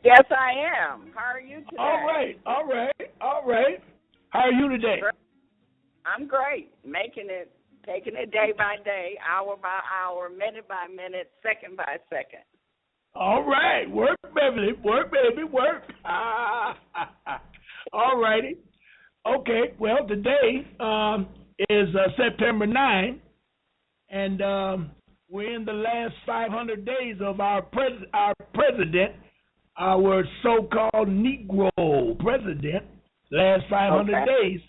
Yes, I am. How are you All today? right, all right, all right. How are you today? I'm great. Making it, taking it day by day, hour by hour, minute by minute, second by second. All right, work, baby, work, baby, work. All righty. Okay, well, today is September 9, and we're in the last 500 days of our president, our so-called Negro president, last 500 Okay. days.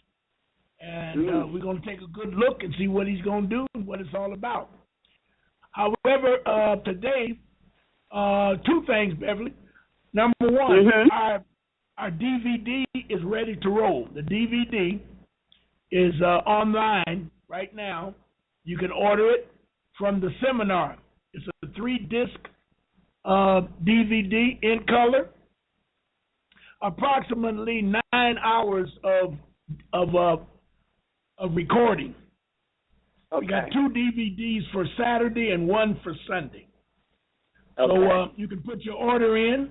And we're going to take a good look and see what he's going to do and what it's all about. However, today, two things, Beverly. Number one, our DVD is ready to roll. The DVD is online right now. You can order it from the seminar. It's a 3-disc DVD in color, approximately 9 hours of recording. Okay. We got 2 DVDs for Saturday and 1 for Sunday. Okay. So you can put your order in.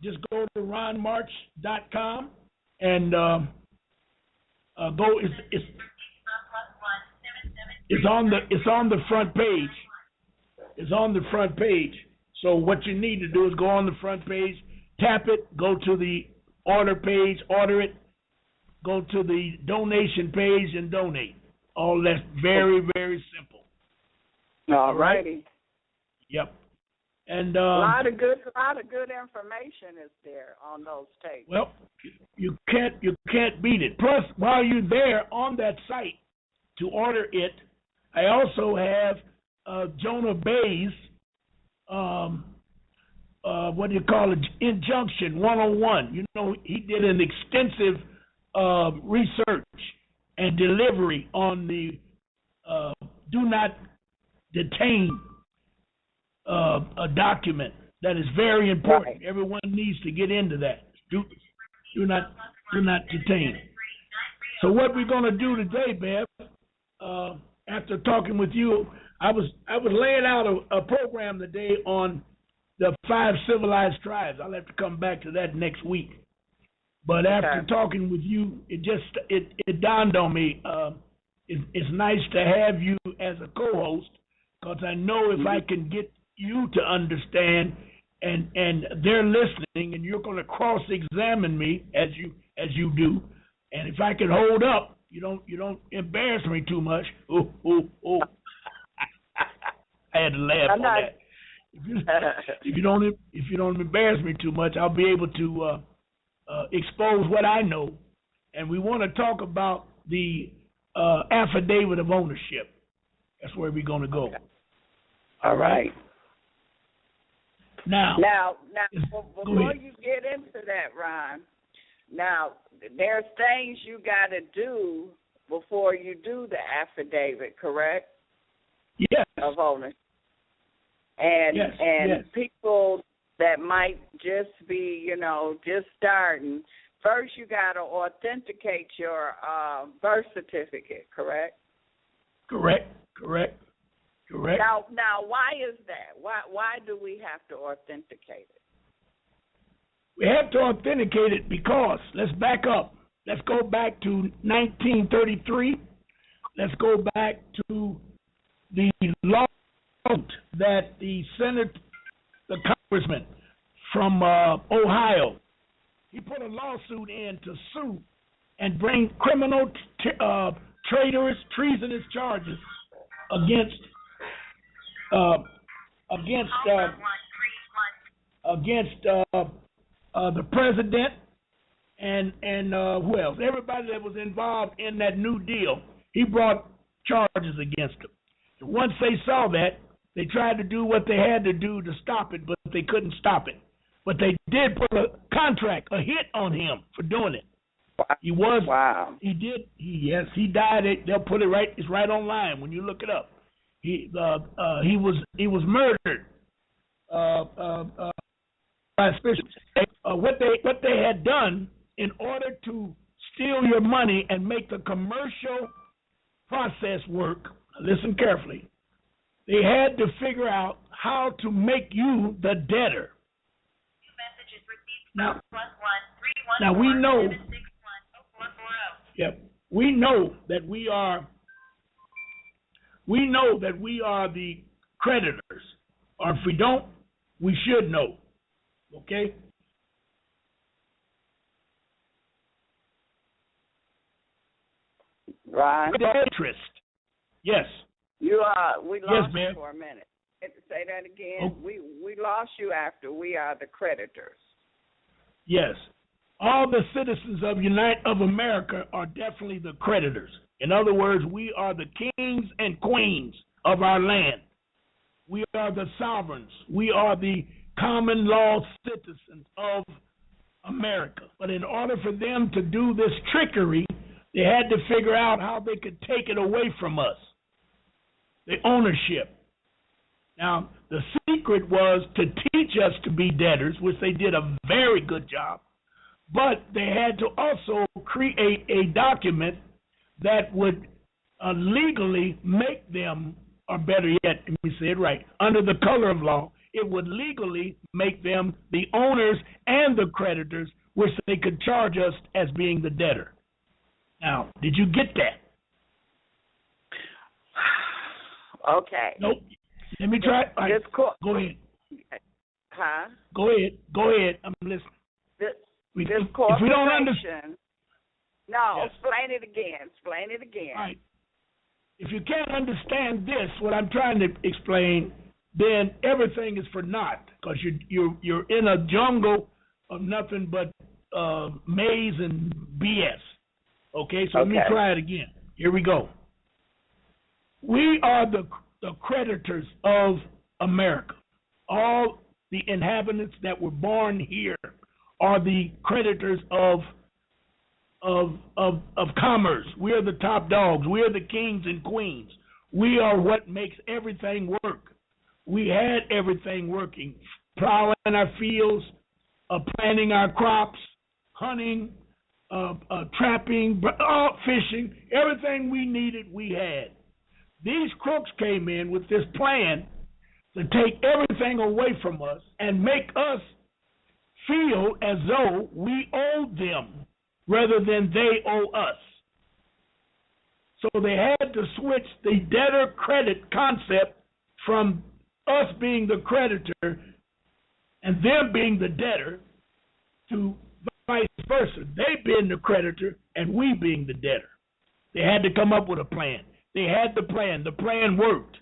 Just go to ronmarch.com and go. It's on the front page. It's on the front page. So what you need to do is go on the front page, tap it, go to the order page, order it, go to the donation page and donate. All that's very, very simple. All righty. Yep. And a lot of good information is there on those tapes. Well, you can't beat it. Plus, while you're there on that site to order it, I also have Jonah Bay's what do you call it? Injunction 101. You know, he did an extensive research and delivery on the do not detain a document that is very important. Right. Everyone needs to get into that. Do not detain. So what we're going to do today, Bev, after talking with you, I was laying out a program today on the 5 civilized tribes. I'll have to come back to that next week. But after talking with you, it dawned on me. It's nice to have you as a co-host, because I know if I can get you to understand, and they're listening, and you're going to cross-examine me as you do, and if I can hold up, you don't embarrass me too much. Oh. I had to laugh on that. If you don't embarrass me too much, I'll be able to expose what I know, and we want to talk about the affidavit of ownership. That's where we're going to go. Okay. All right. Now, before you get into that, Ron, now there's things you got to do before you do the affidavit, correct? Yes. Of ownership. And yes. People that might just be, just starting, first you got to authenticate your birth certificate, correct? Correct. Now, why is that? Why do we have to authenticate it? We have to authenticate it because, let's back up. Let's go back to 1933. Let's go back to the law that the congressman from Ohio, he put a lawsuit in to sue and bring criminal treasonous charges against the president and who else? Everybody that was involved in that New Deal, he brought charges against them. And once they saw that, they tried to do what they had to do to stop it, but they couldn't stop it. But they did put a hit on him for doing it. He did. He died. They'll put it right. It's right online when you look it up. He was murdered by suspicion. What they had done in order to steal your money and make the commercial process work. Listen carefully. They had to figure out how to make you the debtor. Now, now we know. Yep, we know that we are. We know that we are the creditors, or if we don't, we should know. Okay. Right. Interest. Yes. You are. We lost you for a minute. Say that again. Oh. We lost you after we are the creditors. Yes. All the citizens of America are definitely the creditors. In other words, we are the kings and queens of our land. We are the sovereigns. We are the common law citizens of America. But in order for them to do this trickery, they had to figure out how they could take it away from us, the ownership. Now, the secret was to teach us to be debtors, which they did a very good job, but they had to also create a document that would legally make them, or better yet, let me say it right, under the color of law, it would legally make them the owners and the creditors, which they could charge us as being the debtor. Now, did you get that? Okay. Nope. Let me try. Right. Go ahead. Huh? Go ahead. I'm listening. This if corporation. We don't understand. No, yes. Explain it again. All right. If you can't understand this, what I'm trying to explain, then everything is for naught, because you're in a jungle of nothing but maze and BS. Okay, so Let me try it again. Here we go. We are the creditors of America. All the inhabitants that were born here are the creditors of commerce. We are the top dogs. We are the kings and queens. We are what makes everything work. We had everything working, plowing our fields, planting our crops, hunting, trapping, fishing. Everything we needed, we had. These crooks came in with this plan to take everything away from us and make us feel as though we owed them rather than they owe us. So they had to switch the debtor credit concept from us being the creditor and them being the debtor to vice versa. They being the creditor and we being the debtor. They had to come up with a plan. They had the plan. The plan worked.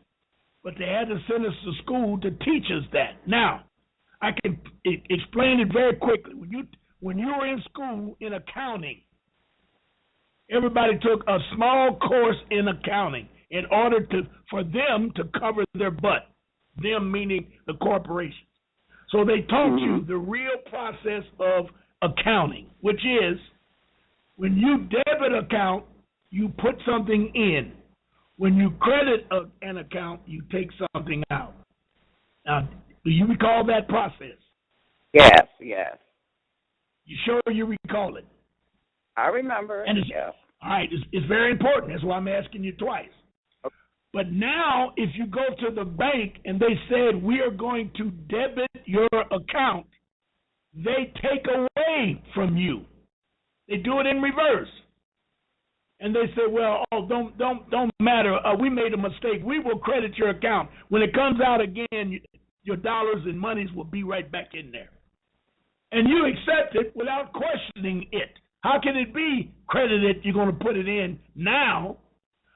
But they had to send us to school to teach us that. Now, I can explain it very quickly. When you were in school in accounting, everybody took a small course in accounting in order for them to cover their butt, them meaning the corporations. So they taught you the real process of accounting, which is when you debit account, you put something in. When you credit an account, you take something out. Now, do you recall that process? Yes. You sure you recall it? I remember. And all right, it's very important. That's why I'm asking you twice. Okay. But now, if you go to the bank and they said, we are going to debit your account, they take away from you. They do it in reverse. And they say, well, don't matter. We made a mistake. We will credit your account. When it comes out again, your dollars and monies will be right back in there. And you accept it without questioning it. How can it be credited? You're going to put it in now.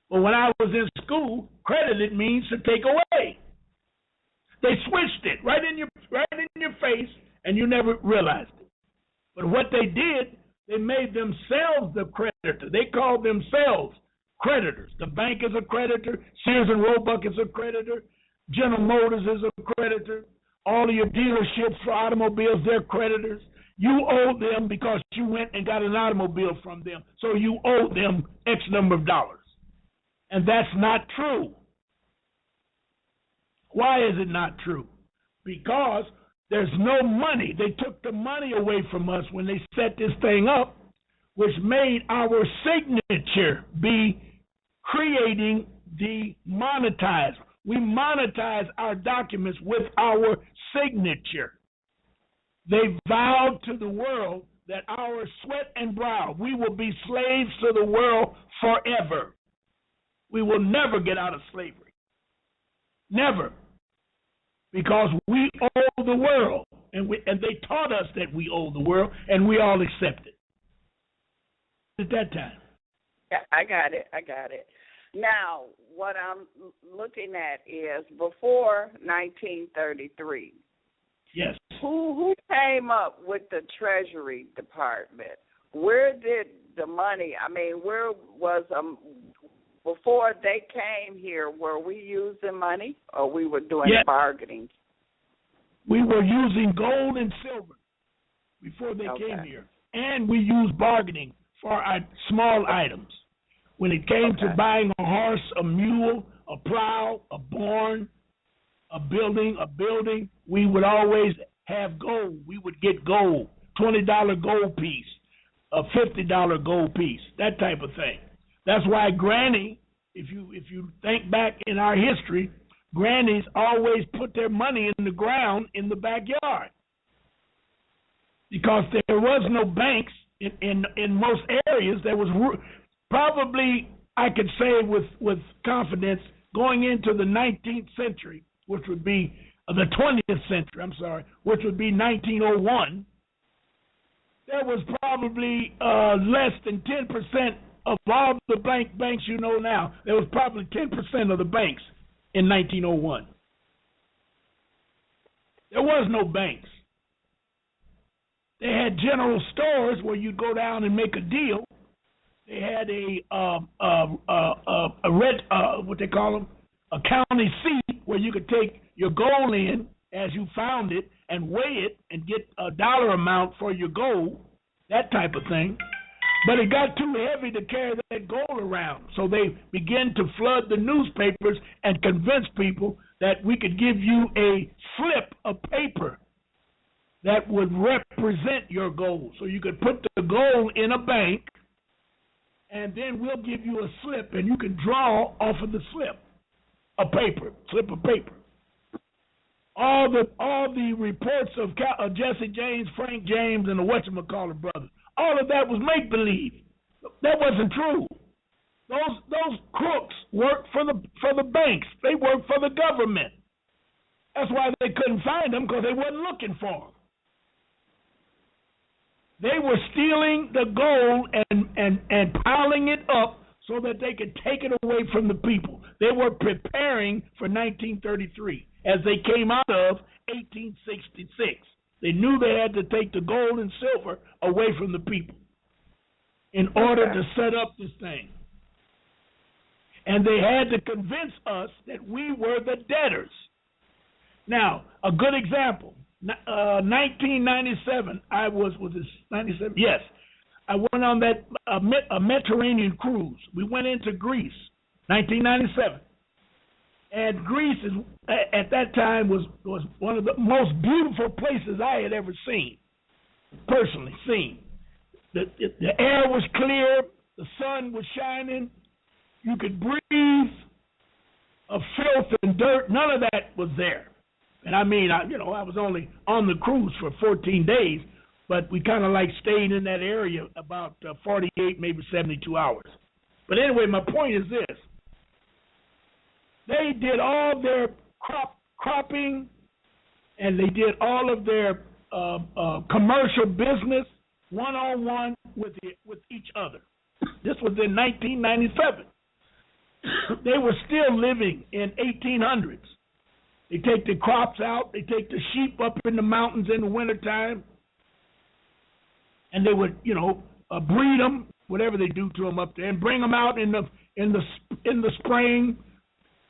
But when I was in school, credited means to take away. They switched it right in your face, and you never realized it. But what they did, they made themselves the creditor. They called themselves creditors. The bank is a creditor. Sears and Roebuck is a creditor. General Motors is a creditor. All of your dealerships for automobiles, they're creditors. You owe them because you went and got an automobile from them. So you owe them X number of dollars. And that's not true. Why is it not true? Because there's no money. They took the money away from us when they set this thing up, which made our signature be creating the monetized. We monetize our documents with our signature. They vowed to the world that our sweat and brow, we will be slaves to the world forever. We will never get out of slavery. Never. Because we owe the world. And they taught us that we owe the world, and we all accepted at that time. Yeah, I got it. Now, what I'm looking at is before 1933. Yes. Who came up with the Treasury Department? Where did the money, where was, before they came here, were we using money or we were doing bargaining? We were using gold and silver before they came here. And we used bargaining for our small items. When it came to buying a horse, a mule, a plow, a barn, a building, we would always have gold. We would get gold, $20 gold piece, a $50 gold piece, that type of thing. That's why Granny, if you think back in our history, grannies always put their money in the ground in the backyard because there was no banks in most areas. There was probably, I could say with confidence, going into the 19th century, which would be the 20th century, which would be 1901, there was probably less than 10% of all the banks you know now. There was probably 10% of the banks in 1901. There was no banks. They had general stores where you'd go down and make a deal. They had a county seat where you could take your gold in as you found it and weigh it and get a dollar amount for your gold, that type of thing. But it got too heavy to carry that gold around, so they began to flood the newspapers and convince people that we could give you a slip of paper that would represent your gold. So you could put the gold in a bank, and then we'll give you a slip, and you can draw off of the slip of paper. All the reports of Jesse James, Frank James, and the whatchamacallit brothers, all of that was make-believe. That wasn't true. Those crooks worked for the banks. They worked for the government. That's why they couldn't find them, because they wasn't looking for them. They were stealing the gold and piling it up so that they could take it away from the people. They were preparing for 1933 as they came out of 1866. They knew they had to take the gold and silver away from the people in order to set up this thing. And they had to convince us that we were the debtors. Now, a good example, 1997, was this 97? Yes. I went on that a Mediterranean cruise. We went into Greece, 1997. And Greece at that time was one of the most beautiful places I had ever seen, personally seen. The air was clear, the sun was shining, you could breathe. Filth and dirt, none of that was there. And I was only on the cruise for 14 days, but we kind of stayed in that area about 48, maybe 72 hours. But anyway, my point is this. They did all their cropping, and they did all of their commercial business one-on-one with each other. This was in 1997. They were still living in 1800s. They take the crops out. They take the sheep up in the mountains in the wintertime, and they would, breed them, whatever they do to them up there, and bring them out in the spring.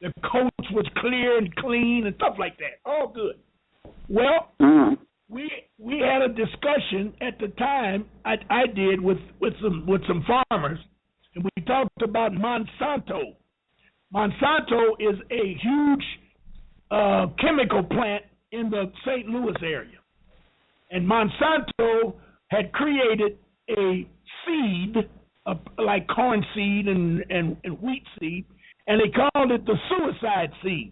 The coats was clear and clean and stuff like that. All good. Well, we had a discussion at the time. I did with some farmers, and we talked about Monsanto. Monsanto is a huge chemical plant in the St. Louis area. And Monsanto had created a seed, like corn seed and wheat seed, and they called it the suicide seed.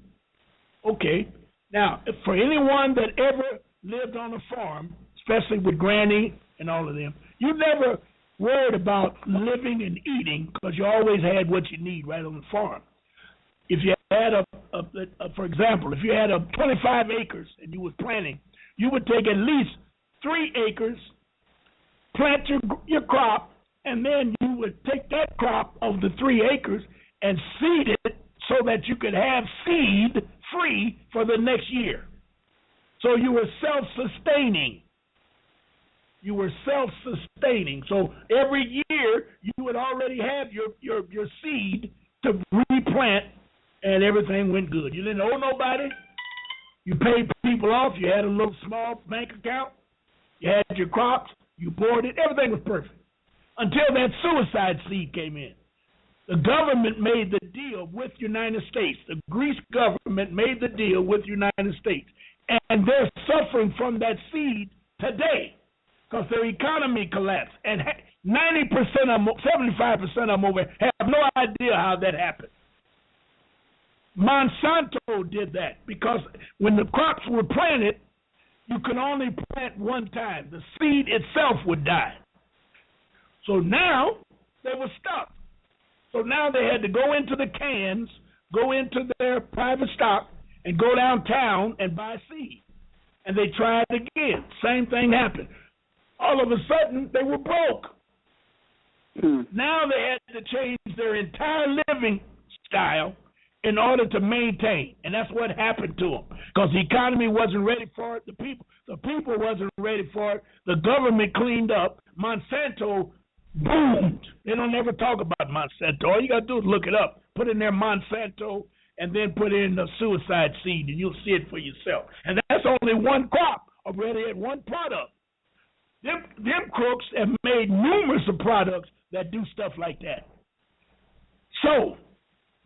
Okay. Now, for anyone that ever lived on a farm, especially with Granny and all of them. You never worried about living and eating because you always had what you need right on the farm. If you had for example, if you had 25 acres and you was planting, you would take at least 3 acres, plant your crop, and then you would take that crop of the 3 acres and seed it so that you could have seed free for the next year. So you were self-sustaining. So every year you would already have your seed to replant, and everything went good. You didn't owe nobody. You paid people off. You had a little small bank account. You had your crops. You bought it. Everything was perfect until that suicide seed came in. The government made the deal with the United States. The Greece government made the deal with the United States. And they're suffering from that seed today because their economy collapsed. And 90% of them, 75% of them over have no idea how that happened. Monsanto did that because when the crops were planted, you could only plant one time. The seed itself would die. So now they were stuck. So now they had to go into the cans, go into their private stock, and go downtown and buy seed. And they tried again. Same thing happened. All of a sudden, they were broke. Now they had to change their entire living style in order to maintain. And that's what happened to them. Because the economy wasn't ready for it. The people wasn't ready for it. The government cleaned up. Monsanto boomed. They don't ever talk about Monsanto. All you got to do is look it up. Put in there Monsanto and then put in the suicide seed and you'll see it for yourself. And that's only one crop already at one product. Them crooks have made numerous of products that do stuff like that. So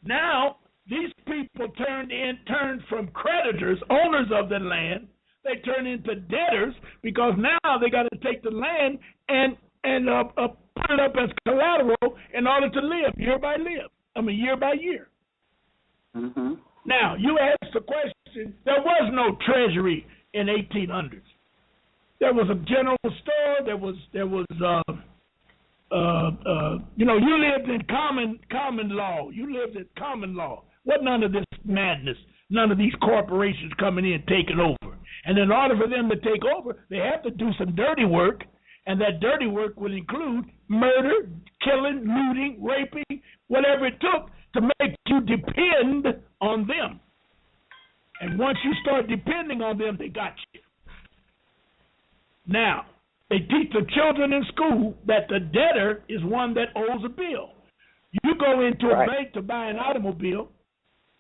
now these people turned from creditors, owners of the land, they turn into debtors because now they got to take the land and put it up as collateral in order to live year by year. Mm-hmm. Now, you asked the question, there was no treasury in 1800s. There was a general store, you lived in common law. You lived in common law. What none of this madness, none of these corporations coming in taking over. And in order for them to take over, they have to do some dirty work, and that dirty work would include murder, killing, looting, raping, whatever it took to make you depend on them. And once you start depending on them, they got you. Now, they teach the children in school that the debtor is one that owes a bill. You go into a bank to buy an automobile,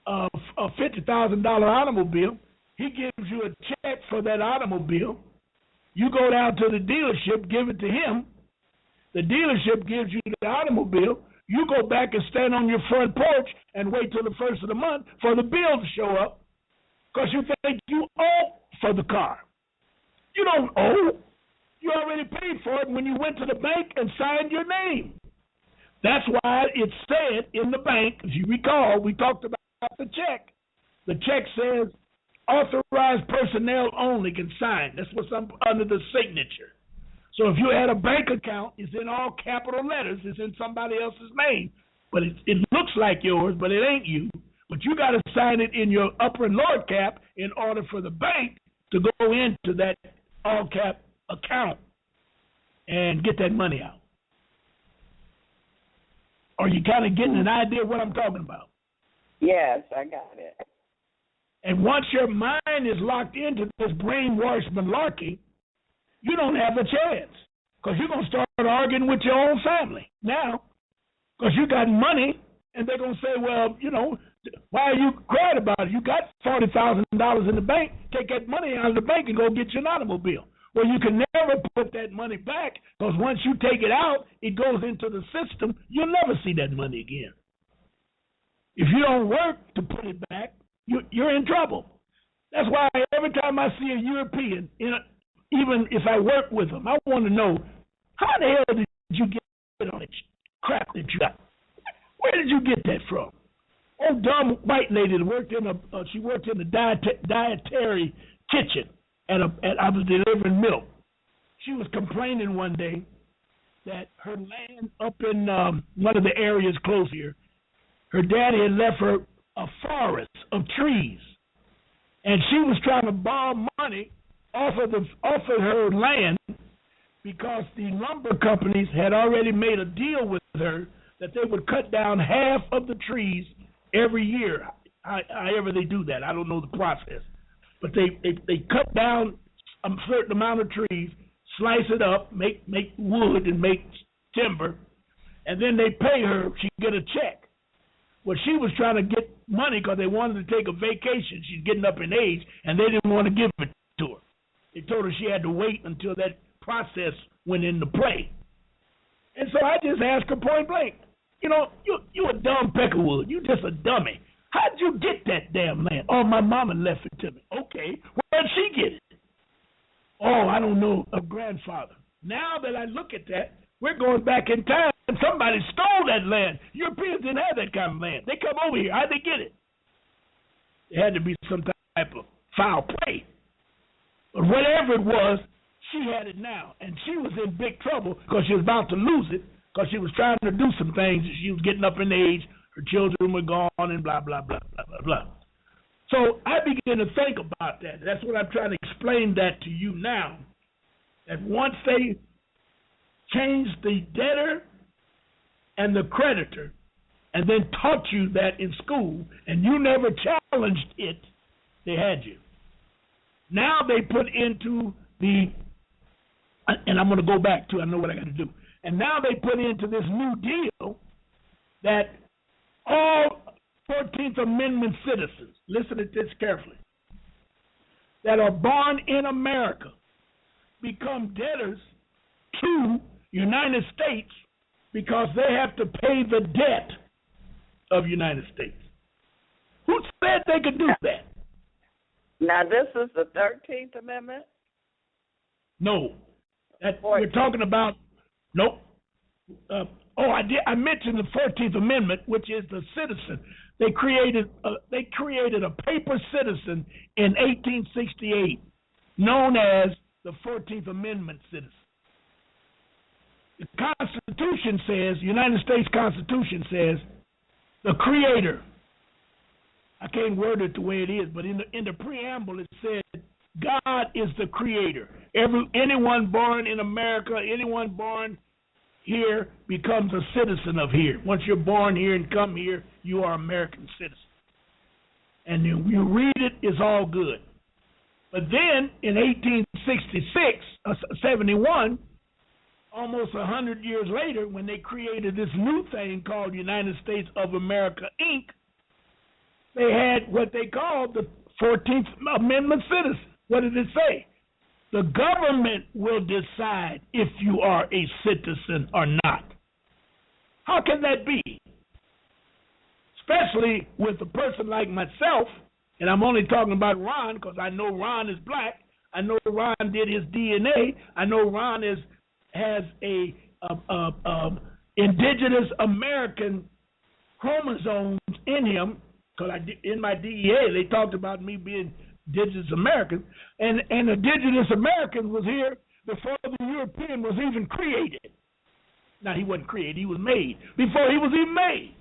a $50,000 automobile. He gives you a check for that automobile. You go down to the dealership, give it to him. The dealership gives you the automobile. You go back and stand on your front porch and wait till the first of the month for the bill to show up because you think you owe for the car. You don't owe. You already paid for it when you went to the bank and signed your name. That's why it said in the bank, if you recall, we talked about the check. The check says authorized personnel only can sign. That's what's under the signature. So if you had a bank account, it's in all capital letters. It's in somebody else's name. But it looks like yours, but it ain't you. But you got to sign it in your upper and lower cap in order for the bank to go into that all cap account and get that money out. Are you kind of getting an idea of what I'm talking about? Yes, I got it. And once your mind is locked into this brainwashed malarkey, you don't have a chance because you're going to start arguing with your own family now because you got money and they're going to say, well, why are you crying about it? You got $40,000 in the bank. Take that money out of the bank and go get you an automobile. Well, you can never put that money back because once you take it out, it goes into the system. You'll never see that money again. If you don't work to put it back, you're in trouble. That's why every time I see a European, even if I work with them, I want to know, how the hell did you get on that crap that you got? Where did you get that from? Oh, dumb white lady that worked in she worked in the dietary kitchen. I was delivering milk. she was complaining one day that her land up in one of the areas close here, her daddy had left her a forest of trees, and she was trying to borrow money off of her land because the lumber companies had already made a deal with her that they would cut down half of the trees every year. However they do that, I don't know the process, but they cut down a certain amount of trees, slice it up, make wood and make timber, and then they pay her. She get a check. Well, she was trying to get money because they wanted to take a vacation. She's getting up in age, and they didn't want to give it to her. They told her she had to wait until that process went into play. And so I just asked her point blank, you a dumb peckerwood. You just a dummy. How'd you get that damn land? Oh, my mama left it to me. Okay, where'd she get it? Oh, I don't know, a grandfather. Now that I look at that, we're going back in time. Somebody stole that land. Europeans didn't have that kind of land. They come over here. How'd they get it? There had to be some type of foul play. But whatever it was, she had it now. And she was in big trouble because she was about to lose it because she was trying to do some things. She was getting up in age. Her children were gone and blah, blah, blah, blah, blah, blah. So I began to think about that. That's what I'm trying to explain that to you now. That once they changed the debtor and the creditor and then taught you that in school and you never challenged it, they had you. Now they put into the, and I'm going to go back to, I know what I got to do. And now they put into this new deal that all 14th Amendment citizens, listen to this carefully, that are born in America become debtors to United States because they have to pay the debt of United States. Who said they could do that? Now, this is the 13th Amendment? No. We're talking about, nope. I mentioned the 14th Amendment, which is the citizen. They created a paper citizen in 1868 known as the 14th Amendment citizen. The Constitution says, United States Constitution says, the Creator. I can't word it the way it is, but in the preamble it said, God is the Creator. Anyone born in America, anyone born here becomes a citizen of here. Once you're born here and come here, you are American citizen. And you read it, it's all good. But then in 71, almost 100 years later, when they created this new thing called United States of America, Inc., they had what they called the 14th Amendment citizen. What did it say? The government will decide if you are a citizen or not. How can that be? Especially with a person like myself, and I'm only talking about Ron because I know Ron is black. I know Ron did his DNA. I know Ron has a indigenous American chromosomes in him. Because in my DEA, they talked about me being indigenous American, and indigenous American was here before the European was even created. Now, he wasn't created, he was made before he was even made.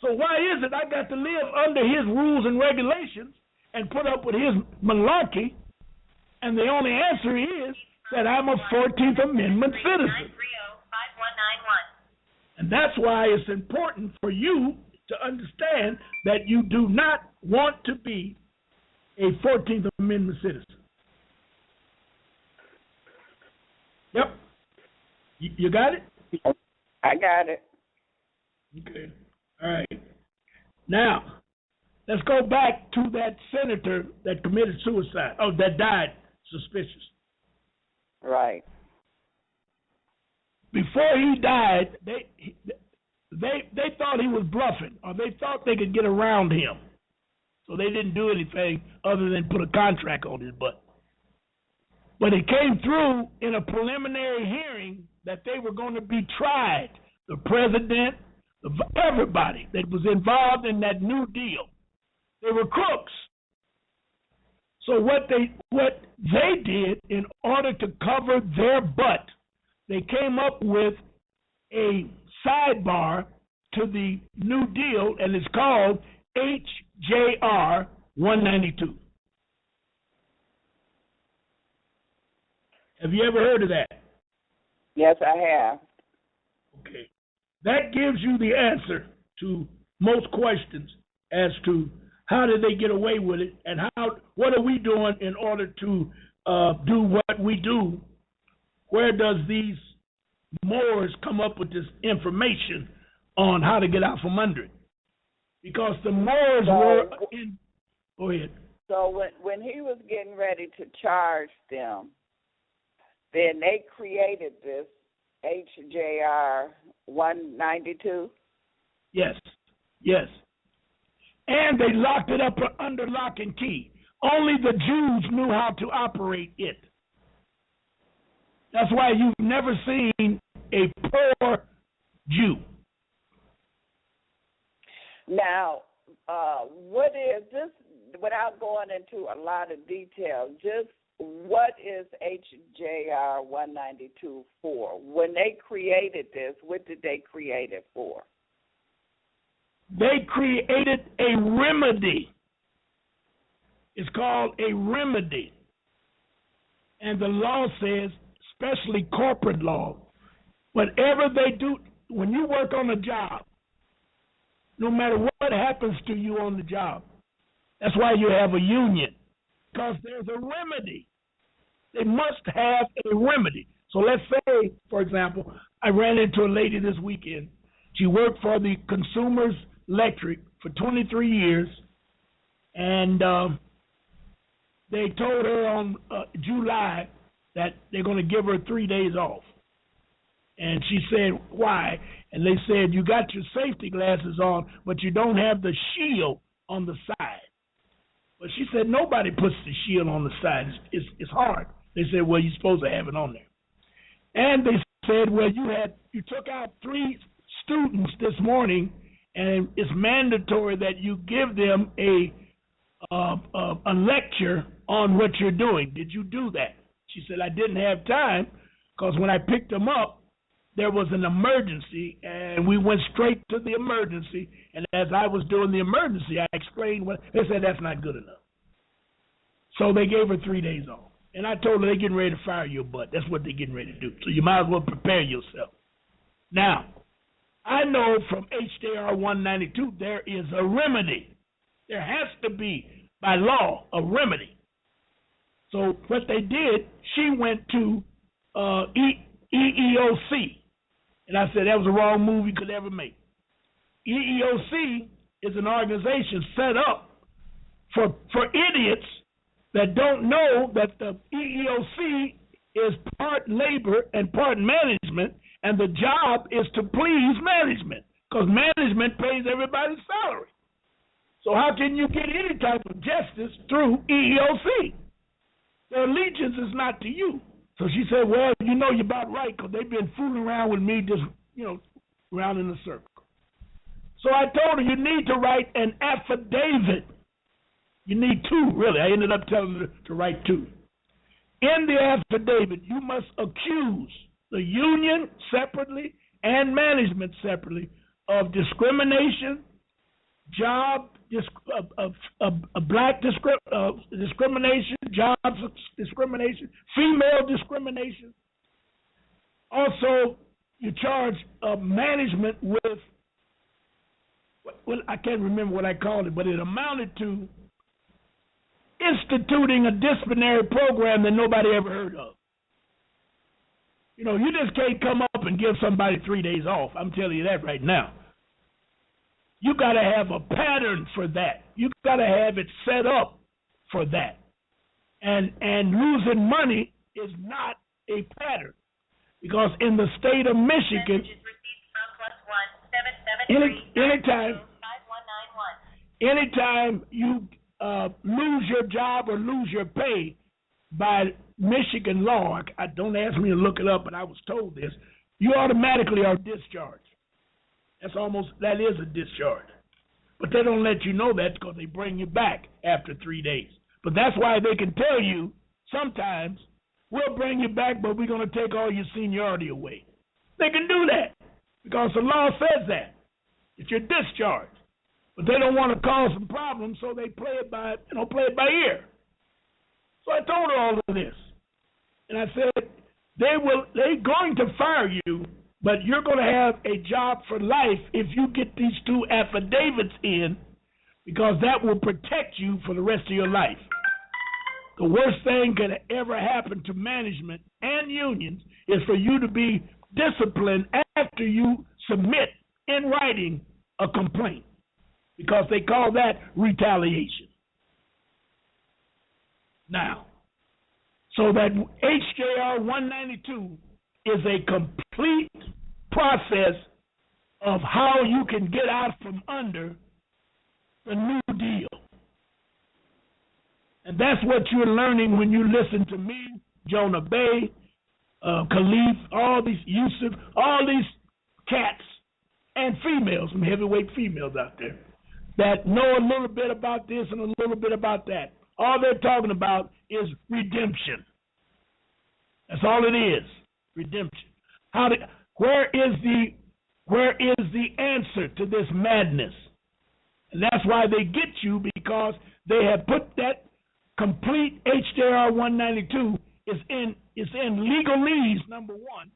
So why is it I got to live under his rules and regulations and put up with his malarkey? And the only answer is that I'm a 14th Amendment citizen. And that's why it's important for you to understand that you do not want to be a 14th Amendment citizen. Yep. You got it? I got it. Okay. All right. Now, let's go back to that senator that committed suicide. Oh, that died suspicious. Right. Before he died, they thought he was bluffing, or they thought they could get around him. So they didn't do anything other than put a contract on his butt. But it came through in a preliminary hearing that they were going to be tried. The president, everybody that was involved in that New Deal. They were crooks. So what they did in order to cover their butt, they came up with a sidebar to the New Deal, and it's called HJR 192. Have you ever heard of that? Yes, I have. Okay. That gives you the answer to most questions as to how did they get away with it, and what are we doing in order to do what we do? Where does these Moors come up with this information on how to get out from under it? Because the Moors were in. Go ahead. So when he was getting ready to charge them, then they created this HJR 192. Yes. And they locked it up under lock and key. Only the Jews knew how to operate it. That's why you've never seen a poor Jew. Now, what is this, without going into a lot of detail, just what is HJR 192 for? When they created this, what did they create it for? They created a remedy. It's called a remedy. And the law says, especially corporate law, whatever they do, when you work on a job, no matter what happens to you on the job, that's why you have a union, because there's a remedy. They must have a remedy. So let's say, for example, I ran into a lady this weekend. She worked for the Consumers Electric for 23 years, and they told her on July that they're going to give her 3 days off. And she said, why? And they said, you got your safety glasses on, but you don't have the shield on the side. But she said, nobody puts the shield on the side. It's hard. They said, well, you're supposed to have it on there. And they said, well, you took out 3 students this morning, and it's mandatory that you give them a lecture on what you're doing. Did you do that? She said, I didn't have time, because when I picked them up, there was an emergency, and we went straight to the emergency. And as I was doing the emergency, I explained what they said. That's not good enough. So they gave her 3 days off. And I told her they're getting ready to fire your butt. That's what they're getting ready to do. So you might as well prepare yourself. Now, I know from HJR 192 there is a remedy. There has to be, by law, a remedy. So what they did, she went to EEOC. And I said that was the wrong move you could ever make. EEOC is an organization set up for idiots that don't know that the EEOC is part labor and part management, and the job is to please management, because management pays everybody's salary. So how can you get any type of justice through EEOC? Their allegiance is not to you. So she said, well, you know you're about right, because they've been fooling around with me just, around in a circle. So I told her, you need to write an affidavit. You need 2, really. I ended up telling her to write 2. In the affidavit, you must accuse the union separately and management separately of discrimination, black discrimination, job discrimination, female discrimination. Also, you charge management with, well, I can't remember what I called it, but it amounted to instituting a disciplinary program that nobody ever heard of. You just can't come up and give somebody 3 days off. I'm telling you that right now. You got to have a pattern for that. You got to have it set up for that. And losing money is not a pattern, because in the state of Michigan, anytime you lose your job or lose your pay by Michigan law, don't ask me to look it up, but I was told this, you automatically are discharged. That is a discharge. But they don't let you know that, because they bring you back after 3 days. But that's why they can tell you sometimes, we'll bring you back, but we're going to take all your seniority away. They can do that because the law says that. It's your discharge. But they don't want to cause some problems, so they play it by ear. So I told her all of this. And I said, they're going to fire you, but you're going to have a job for life if you get these 2 affidavits in, because that will protect you for the rest of your life. The worst thing could ever happen to management and unions is for you to be disciplined after you submit in writing a complaint, because they call that retaliation. Now, so that HJR 192 is a complete process of how you can get out from under the New Deal. And that's what you're learning when you listen to me, Jonah Bay, Khalif, all these Yusuf, all these cats and females, some heavyweight females out there that know a little bit about this and a little bit about that. All they're talking about is redemption. That's all it is, redemption. Where is the answer to this madness? And that's why they get you, because they have put that complete HJR 192 is in legalese, number one,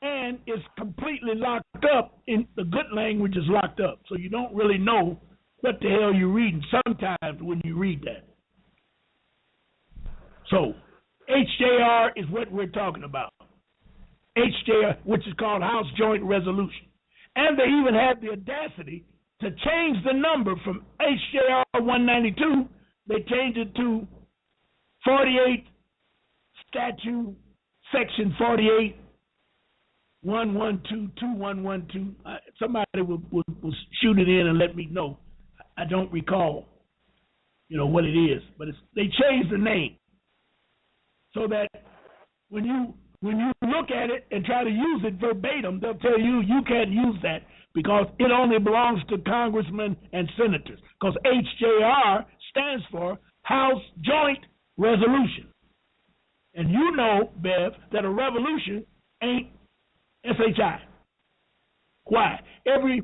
and it's completely locked up. In the good language is locked up, so you don't really know what the hell you're reading sometimes when you read that. So HJR is what we're talking about. HJR, which is called House Joint Resolution. And they even had the audacity to change the number from HJR 192. They changed it to 48 statute section 48 112 2112. Somebody will shoot it in and let me know. I don't recall, what it is, but they changed the name so that when you look at it and try to use it verbatim, they'll tell you you can't use that because it only belongs to congressmen and senators, because HJR stands for House Joint Resolution. And you know, Bev, that a revolution ain't SHI. Why? Every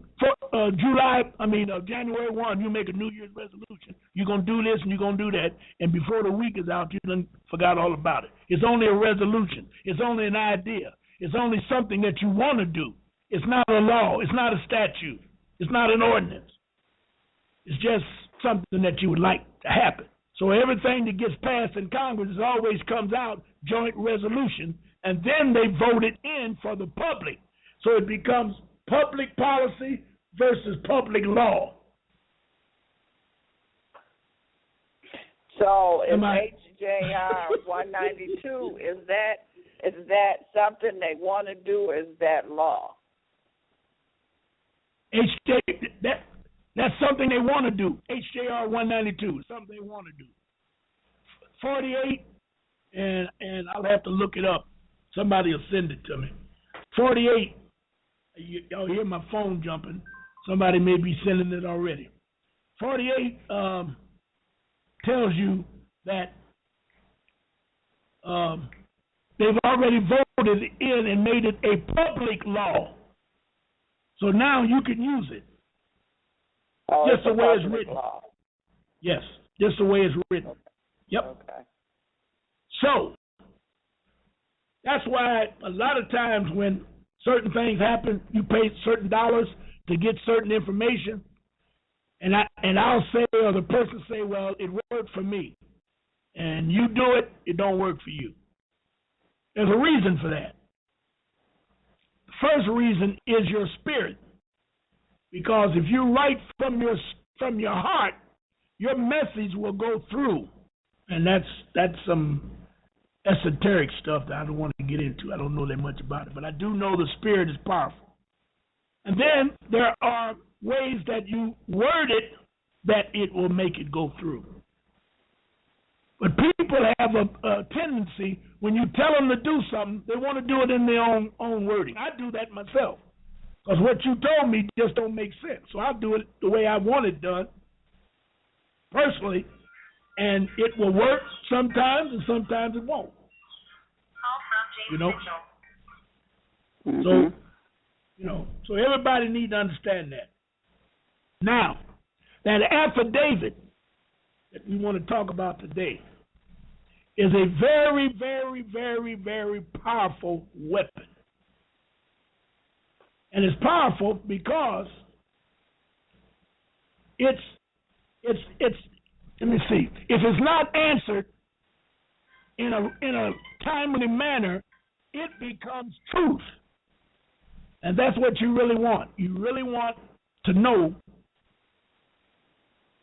January 1, you make a New Year's resolution. You're going to do this and you're going to do that. And before the week is out, you done forgot all about it. It's only a resolution. It's only an idea. It's only something that you want to do. It's not a law. It's not a statute. It's not an ordinance. It's just something that you would like to happen. So everything that gets passed in Congress always comes out joint resolution, and then they vote it in for the public. So it becomes public policy versus public law. So is HJR 192, is that something they want to do, or is that law? That's something they want to do. HJR 192 is something they want to do. 48, and I'll have to look it up. Somebody will send it to me. 48, y'all hear my phone jumping. Somebody may be sending it already. 48 tells you that they've already voted in and made it a public law. So now you can use it. Oh, just the way it's written. Law. Yes, just the way it's written. Okay. Yep. Okay. So that's why a lot of times when certain things happen, you pay certain dollars to get certain information, and I'll say, or the person say, well, it worked for me, and you do it, it don't work for you. There's a reason for that. The first reason is your spirit. Because if you write from your heart, your message will go through. And that's some esoteric stuff that I don't want to get into. I don't know that much about it. But I do know the spirit is powerful. And then there are ways that you word it that it will make it go through. But people have a tendency, when you tell them to do something, they want to do it in their own wording. I do that myself. Because what you told me just don't make sense. So I'll do it the way I want it done, personally, And it will work sometimes, and sometimes it won't. You know. So, so everybody needs to understand that. Now, that affidavit that we want to talk about today is a very, very, very, very powerful weapon. And it's powerful because it's let me see. If it's not answered in a timely manner, it becomes truth. And that's what you really want. You really want to know,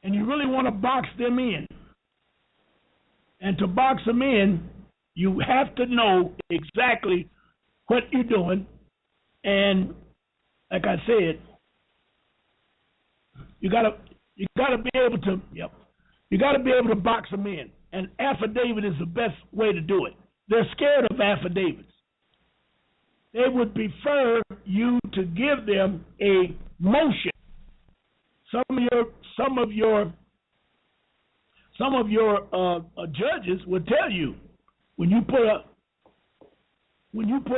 and you really want to box them in. And to box them in, you have to know exactly what you're doing. And like I said, you gotta be able to. You gotta be able to box them in. And affidavit is the best way to do it. They're scared of affidavits. They would prefer you to give them a motion. Some of your judges will tell you when you put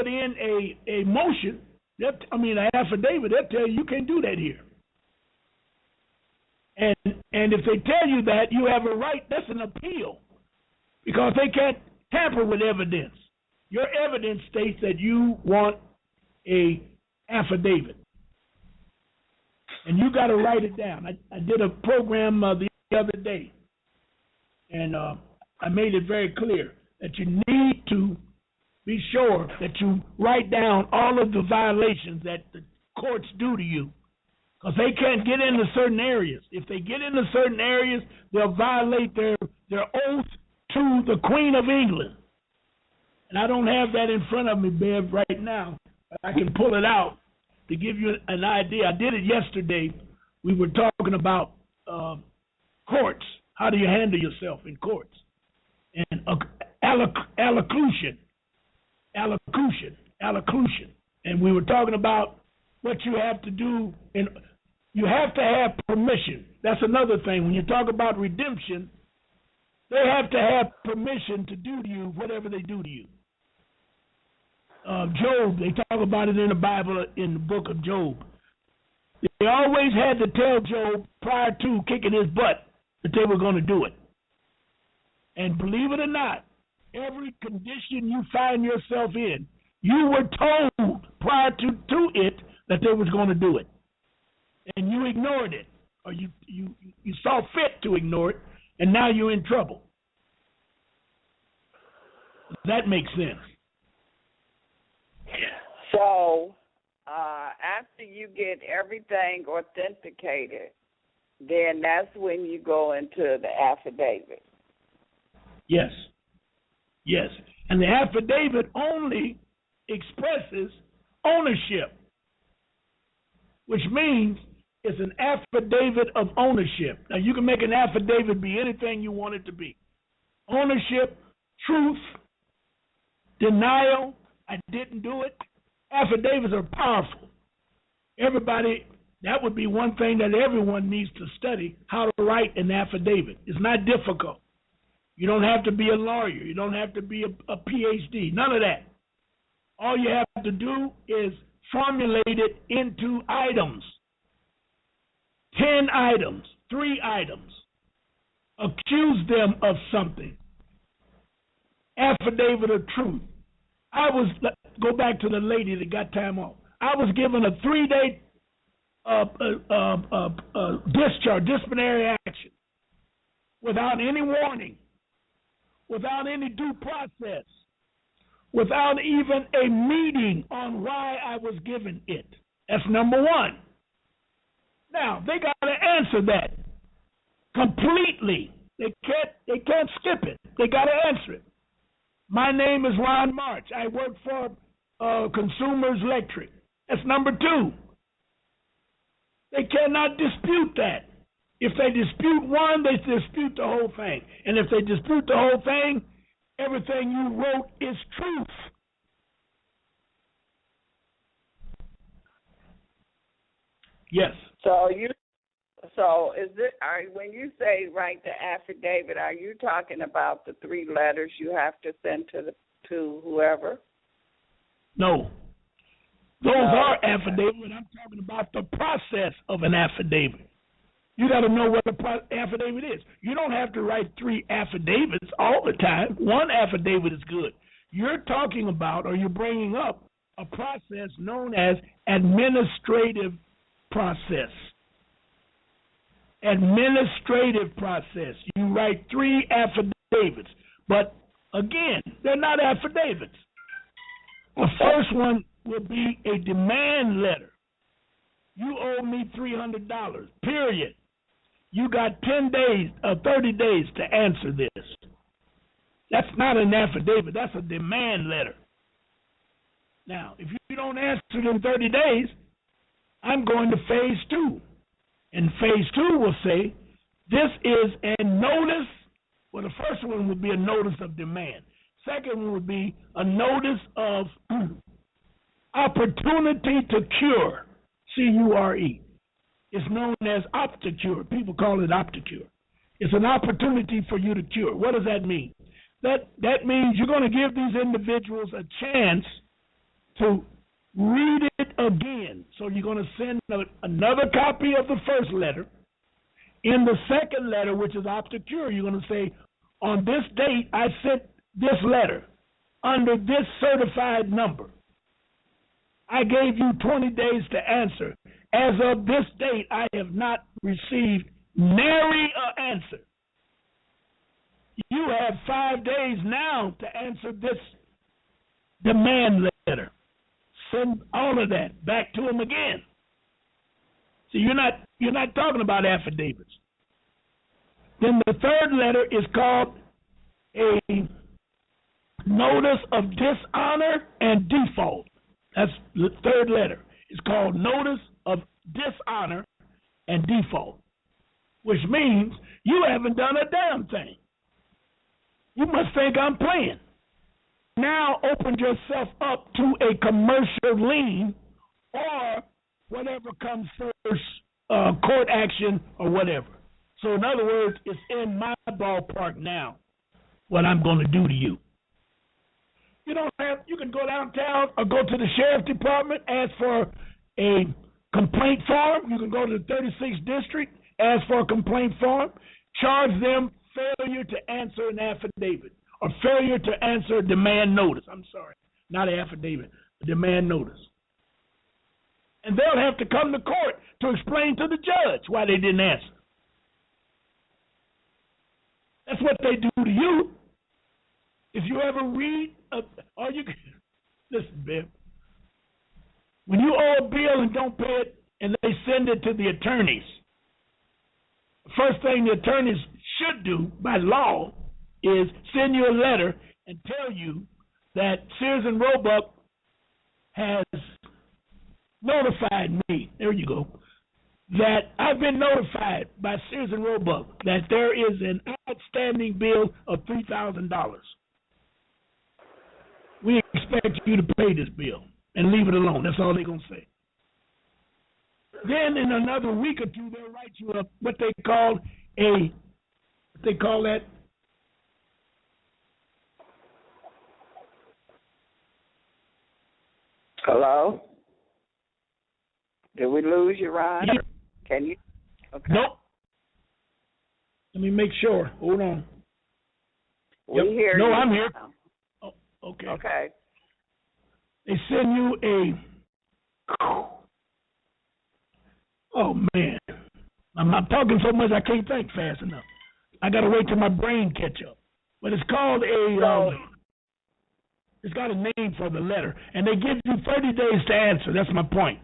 in a motion, an affidavit, they'll tell you can't do that here. And if they tell you that, you have a right. That's an appeal, because they can't tamper with evidence. Your evidence states that you want a affidavit, and you got to write it down. I did a program the other day, and I made it very clear that you need to be sure that you write down all of the violations that the courts do to you, because they can't get into certain areas. If they get into certain areas, they'll violate their oath to the Queen of England. And I don't have that in front of me, Bev, right now, but I can pull it out to give you an idea. I did it yesterday. We were talking about courts. How do you handle yourself in courts? And allocution. And we were talking about what you have to do, and you have to have permission. That's another thing. When you talk about redemption, they have to have permission to do to you whatever they do to you. Job, they talk about it in the Bible, in the book of Job. They always had to tell Job prior to kicking his butt that they were going to do it. And believe it or not, every condition you find yourself in, you were told prior to it that they was going to do it. And you ignored it, or you saw fit to ignore it, and now you're in trouble. That makes sense. So, after you get everything authenticated, then that's when you go into the affidavit. Yes. And the affidavit only expresses ownership, which means it's an affidavit of ownership. Now, you can make an affidavit be anything you want it to be. Ownership, truth, denial, I didn't do it. Affidavits are powerful. Everybody, that would be one thing that everyone needs to study, how to write an affidavit. It's not difficult. You don't have to be a lawyer. You don't have to be a PhD. None of that. All you have to do is formulate it into items. 10 items, 3 items. Accuse them of something. Affidavit of truth. Go back to the lady that got time off. I was given a 3-day discharge, disciplinary action, without any warning, without any due process, without even a meeting on why I was given it. That's number one. Now, they got to answer that completely. They can't skip it. They got to answer it. My name is Ron March. I work for Consumers Electric. That's number 2. They cannot dispute that. If they dispute one, they dispute the whole thing. And if they dispute the whole thing, everything you wrote is truth. Yes. So So when you say write the affidavit, are you talking about the 3 letters you have to send to whoever? No. Those are affidavits. I'm talking about the process of an affidavit. You got to know what an affidavit is. You don't have to write 3 affidavits all the time. 1 affidavit is good. You're talking about, or you're bringing up, a process known as administrative process. Administrative process. You write 3 affidavits, but again, they're not affidavits. The first one will be a demand letter. You owe me $300, period. You got 30 days to answer this. That's not an affidavit. That's a demand letter. Now, if you don't answer it in 30 days, I'm going to phase 2. And phase 2 will say, this is a notice. Well, the first one would be a notice of demand. Second one would be a notice of opportunity to cure, C-U-R-E. It's known as opticure. People call it opticure. It's an opportunity for you to cure. What does that mean? That means you're going to give these individuals a chance to read it again. So you're going to send another copy of the first letter. In the second letter, which is opticure, you're going to say, on this date, I sent this letter under this certified number. I gave you 20 days to answer. As of this date, I have not received nary an answer. You have 5 days now to answer this demand letter. Send all of that back to them again. So you're not talking about affidavits. Then the third letter is called a notice of dishonor and default. That's the third letter. It's called notice of dishonor and default, which means you haven't done a damn thing. You must think I'm playing. Now open yourself up to a commercial lien or whatever comes first, court action or whatever. So in other words, it's in my ballpark now what I'm going to do to you. You can go downtown or go to the sheriff's department, ask for a complaint form. You can go to the 36th district, ask for a complaint form, charge them failure to answer an affidavit or failure to answer a demand notice. I'm sorry, not an affidavit, a demand notice. And they'll have to come to court to explain to the judge why they didn't answer. That's what they do to you. If you ever read, listen, Bill, when you owe a bill and don't pay it and they send it to the attorneys, the first thing the attorneys should do by law is send you a letter and tell you that Sears and Roebuck has notified me, there you go, that I've been notified by Sears and Roebuck that there is an outstanding bill of $3,000. We expect you to pay this bill and leave it alone. That's all they're going to say. Then in another week or two, they'll write you up what they call that. Hello? Did we lose you, Ron? Yeah. Can you? Okay. Nope. Let me make sure. Hold on. We hear you. No, I'm here. Oh, okay. Okay. They send you oh, man. I'm talking so much I can't think fast enough. I got to wait till my brain catch up. But it's called it's got a name for the letter. And they give you 30 days to answer. That's my point.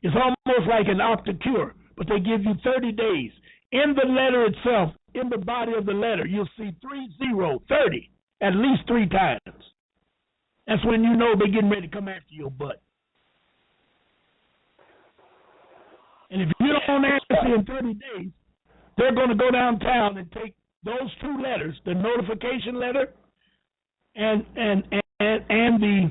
It's almost like an octocure, but they give you 30 days. In the letter itself, in the body of the letter, you'll see 30 at least 3 times. That's when you know they're getting ready to come after your butt. And if you don't answer in 30 days, they're going to go downtown and take those 2 letters, the notification letter and the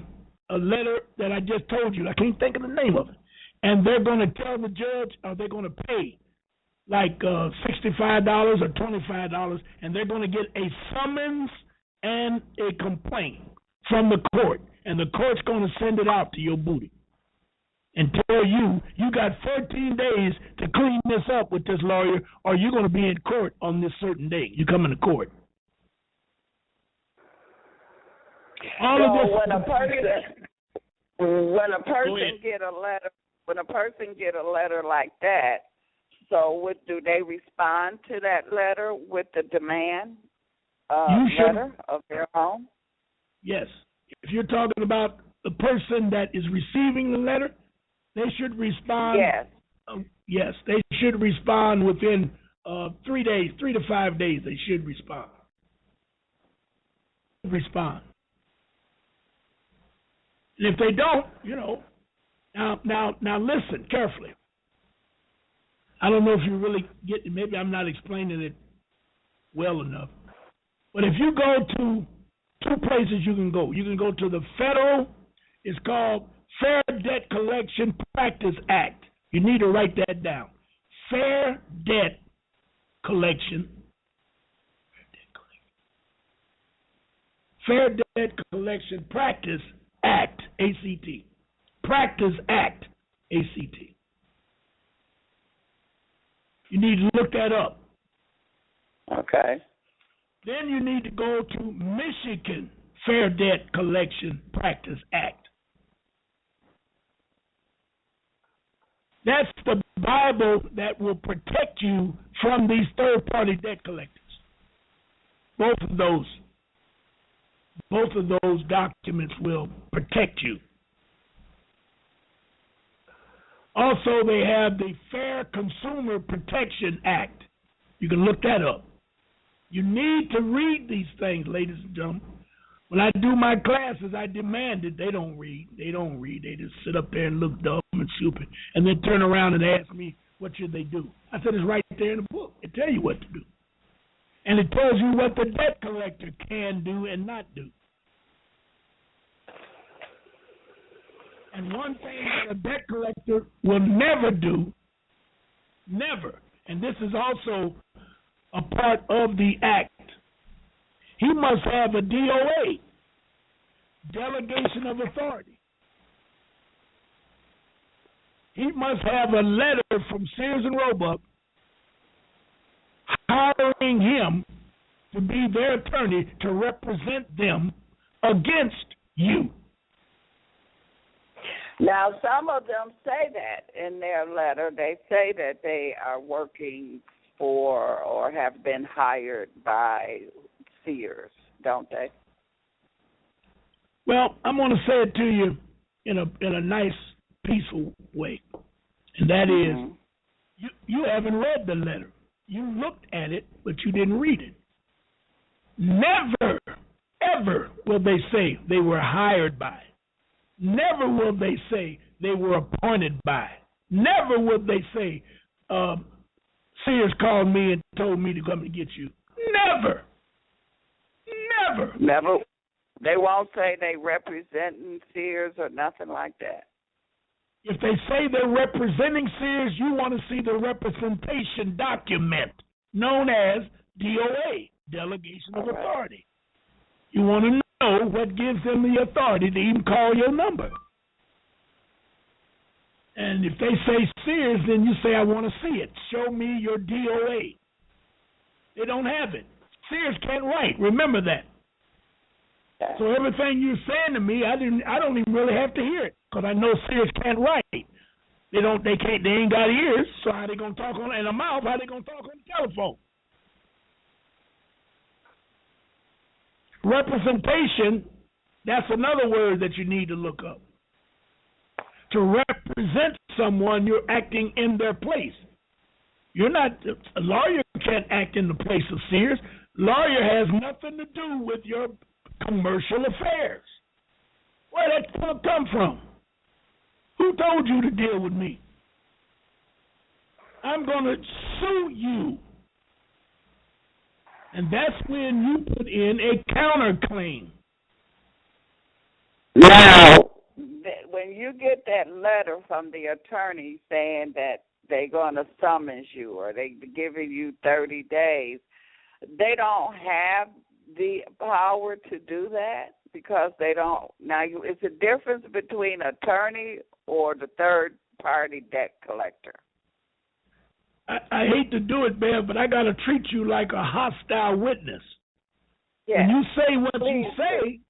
letter that I just told you. I can't think of the name of it. And they're going to tell the judge, or they're going to pay like $65 or $25, and they're going to get a summons and a complaint from the court, and the court's going to send it out to your booty and tell you got 14 days to clean this up with this lawyer, or you're going to be in court on this certain day. You come into court. All of this. When a person get a letter like that, so do they respond to that letter with the demand letter of their own? Yes. If you're talking about the person that is receiving the letter, they should respond. Yes. Yes, they should respond within 3 days, 3 to 5 days. They should respond. And if they don't, now listen carefully. I don't know if you really get it. Maybe I'm not explaining it well enough. But if you go to 2 places you can go. You can go to the federal, it's called Fair Debt Collection Practice Act. You need to write that down. Fair Debt Collection. Fair Debt Collection Practice Act, ACT. Practice Act, ACT. You need to look that up. Okay. Then you need to go to Michigan Fair Debt Collection Practice Act. That's the Bible that will protect you from these third-party debt collectors. Both of those documents will protect you. Also, they have the Fair Consumer Protection Act. You can look that up. You need to read these things, ladies and gentlemen. When I do my classes, I demand that they don't read. They just sit up there and look dumb and stupid, and then turn around and ask me, what should they do? I said, it's right there in the book. It tells you what to do. And it tells you what the debt collector can do and not do. And one thing that a debt collector will never do, never, and this is also a part of the act, he must have a DOA, delegation of authority. He must have a letter from Sears and Roebuck hiring him to be their attorney to represent them against you. Now, some of them say that in their letter. They say that they are working for or have been hired by Sears, don't they? Well, I'm going to say it to you in a nice, peaceful way, and that is, you haven't read the letter. You looked at it, but you didn't read it. Never, ever will they say they were hired by. Never will they say they were appointed by. Never will they say Sears called me and told me to come and get you. Never. Never. Never. They won't say they representing Sears or nothing like that. If they say they're representing Sears, you want to see the representation document known as DOA, Delegation of Authority. You want to know what gives them the authority to even call your number. And if they say Sears, then you say, I want to see it. Show me your DOA. They don't have it. Sears can't write. Remember that. So everything you're saying to me, I don't even really have to hear it, because I know Sears can't write. They ain't got ears, so how they gonna talk on and a mouth? How they gonna talk on the telephone? Representation, that's another word that you need to look up. To represent someone, you're acting in their place. You're not, a lawyer can't act in the place of Sears. Lawyer has nothing to do with your commercial affairs. Where did that come from? Who told you to deal with me? I'm going to sue you. And that's when you put in a counterclaim. Now, when you get that letter from the attorney saying that they're going to summons you or they giving you 30 days, they don't have the power to do that because they don't. Now, it's a difference between attorney or the third-party debt collector. I hate to do it, Bev, but I got to treat you like a hostile witness. Yes. When you say what Please you say,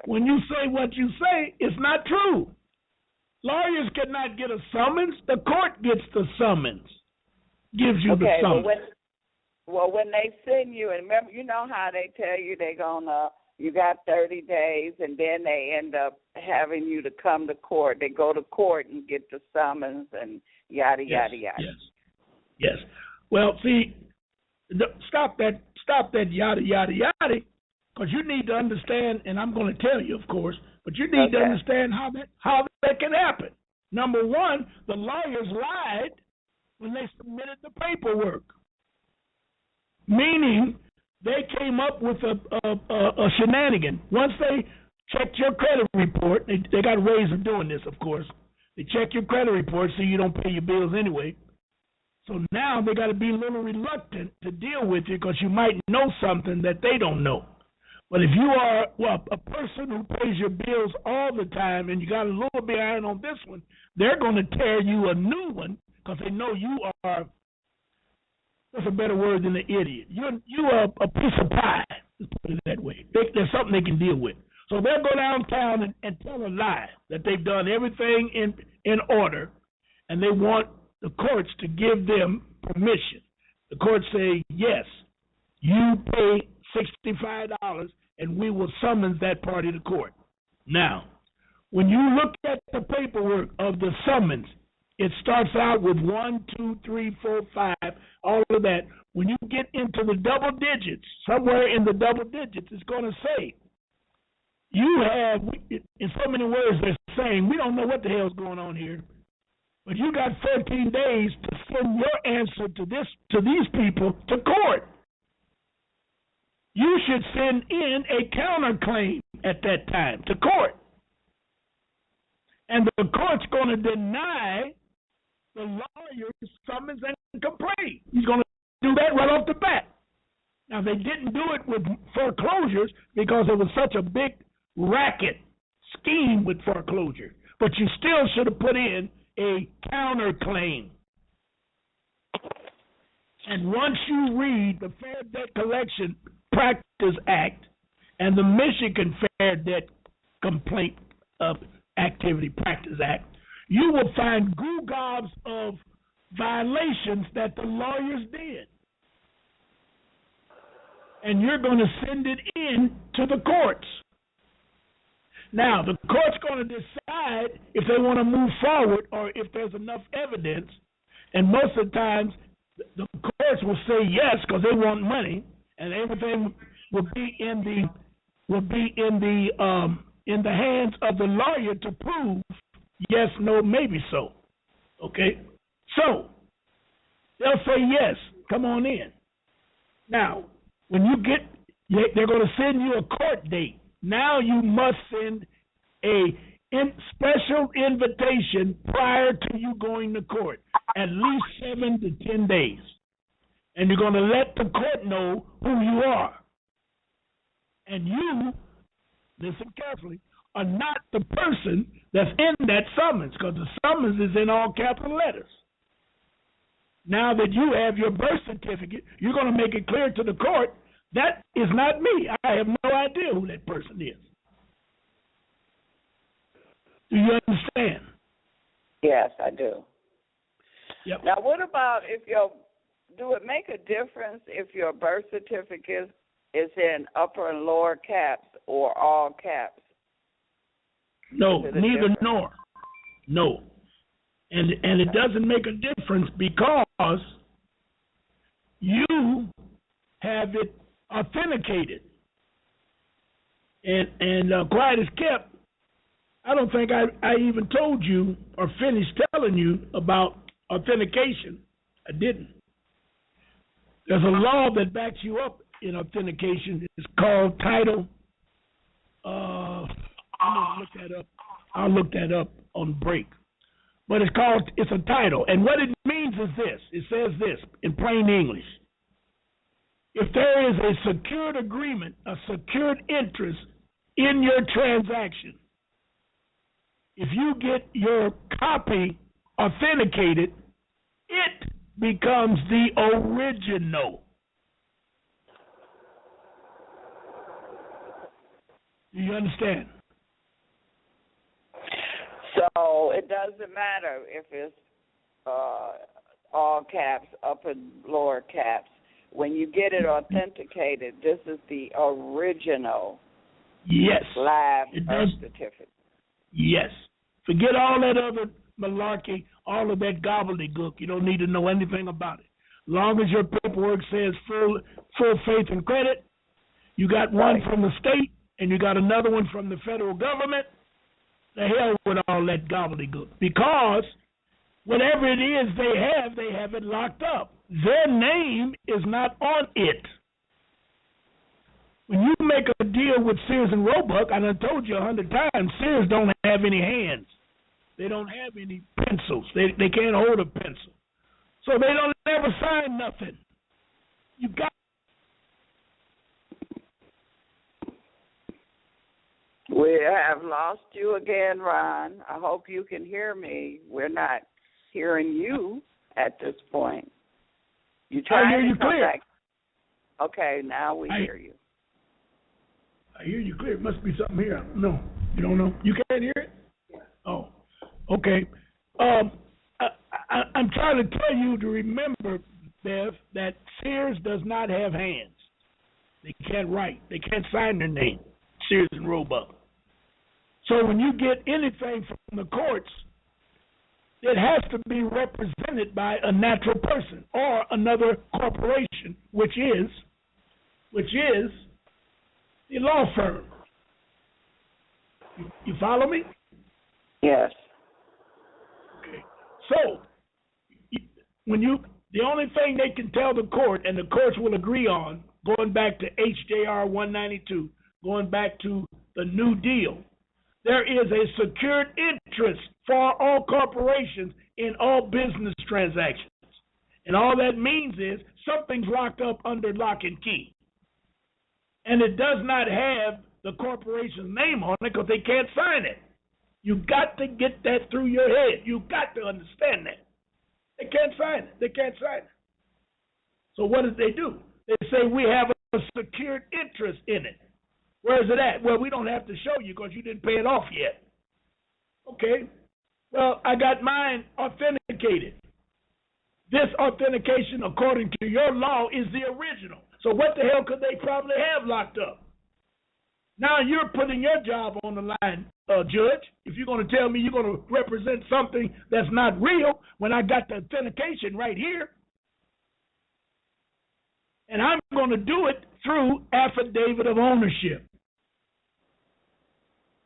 when you say what you say, it's not true. Lawyers cannot get a summons. The court gets the summons, gives you the summons. When they send you, and remember, you know how they tell you you got 30 days, and then they end up having you to come to court. They go to court and get the summons and yada, yada, yada. Yes. Well, see, stop that yada, yada, yada, because you need to understand, and I'm going to tell you, of course, but you need to understand how that can happen. Number one, the lawyers lied when they submitted the paperwork, meaning they came up with a shenanigan. Once they checked your credit report, they got ways of doing this, of course. They check your credit report so you don't pay your bills anyway. So now they got to be a little reluctant to deal with you because you might know something that they don't know. But if you are a person who pays your bills all the time and you got a little behind on this one, they're going to tear you a new one because they know you are, that's a better word than an idiot. You are a piece of pie, let's put it that way. There's something they can deal with. So they'll go downtown and tell a lie that they've done everything in order, and they want the courts to give them permission. The courts say, yes, you pay $65 and we will summons that party to court. Now, when you look at the paperwork of the summons, it starts out with 1, 2, 3, 4, 5, all of that. When you get into the double digits, somewhere in the double digits, it's going to say, you have, in so many words, they're saying, we don't know what the hell's going on here, but you got 14 days to send your answer to these people to court. You should send in a counterclaim at that time to court. And the court's going to deny the lawyer's summons and complaint. He's going to do that right off the bat. Now, they didn't do it with foreclosures because it was such a big racket scheme with foreclosure. But you still should have put in a counterclaim. And once you read the Fair Debt Collection Practice Act and the Michigan Fair Debt Complaint Activity Practice Act, you will find gobs of violations that the lawyers did. And you're going to send it in to the courts. Now, the court's going to decide if they want to move forward or if there's enough evidence. And most of the times, the courts will say yes because they want money, and everything will be in the hands of the lawyer to prove yes, no, maybe so. Okay? So, they'll say yes, come on in. Now, when you get, they're going to send you a court date. Now you must send a special invitation prior to you going to court, at least 7 to 10 days. And you're going to let the court know who you are. And you, listen carefully, are not the person that's in that summons, because the summons is in all capital letters. Now that you have your birth certificate, you're going to make it clear to the court, that is not me. I have no idea who that person is. Do you understand? Yes, I do. Yep. Now, what about do it make a difference if your birth certificate is in upper and lower caps or all caps? No, neither nor. No. And it doesn't make a difference because you have it authenticated. And quiet as kept, I don't think I even told you or finished telling you about authentication. I didn't. There's a law that backs you up in authentication. It's called Title. I'm going to look that up. I'll look that up on break. but it's a title. And what it means is this. It says this in plain English. If there is a secured agreement, a secured interest in your transaction, if you get your copy authenticated, it becomes the original. Do you understand? So it doesn't matter if it's all caps, upper, lower caps. When you get it authenticated, this is the original. Yes. Live birth certificate. Yes. Forget all that other malarkey, all of that gobbledygook. You don't need to know anything about it. As long as your paperwork says full faith and credit, you got one from the state and you got another one from the federal government, the hell with all that gobbledygook. Because whatever it is they have it locked up. Their name is not on it. When you make a deal with Sears and Roebuck, I done told you 100 times, Sears don't have any hands. They don't have any pencils. They can't hold a pencil. So they don't ever sign nothing. You got. We have lost you again, Ron. I hope you can hear me. We're not hearing you at this point. You trying I hear you to come clear. back? Okay, now we hear you. I hear you clear. It must be something here. No, you don't know. You can't hear it? Oh, okay. I'm trying to tell you to remember, Bev, that Sears does not have hands. They can't write. They can't sign their name. Sears and Roebuck. So when you get anything from the courts, it has to be represented by a natural person or another corporation, which is the law firm. You follow me? Yes. Okay. So the only thing they can tell the court, and the courts will agree on, going back to HJR 192, going back to the New Deal, there is a secured interest for all corporations in all business transactions. And all that means is something's locked up under lock and key. And it does not have the corporation's name on it because they can't sign it. You got to get that through your head. You got to understand that. They can't sign it. They can't sign it. So what do? They say we have a secured interest in it. Where is it at? Well, we don't have to show you because you didn't pay it off yet. Okay. Well, I got mine authenticated. This authentication, according to your law, is the original. So what the hell could they probably have locked up? Now you're putting your job on the line, Judge. If you're going to tell me you're going to represent something that's not real when I got the authentication right here. And I'm going to do it through affidavit of ownership.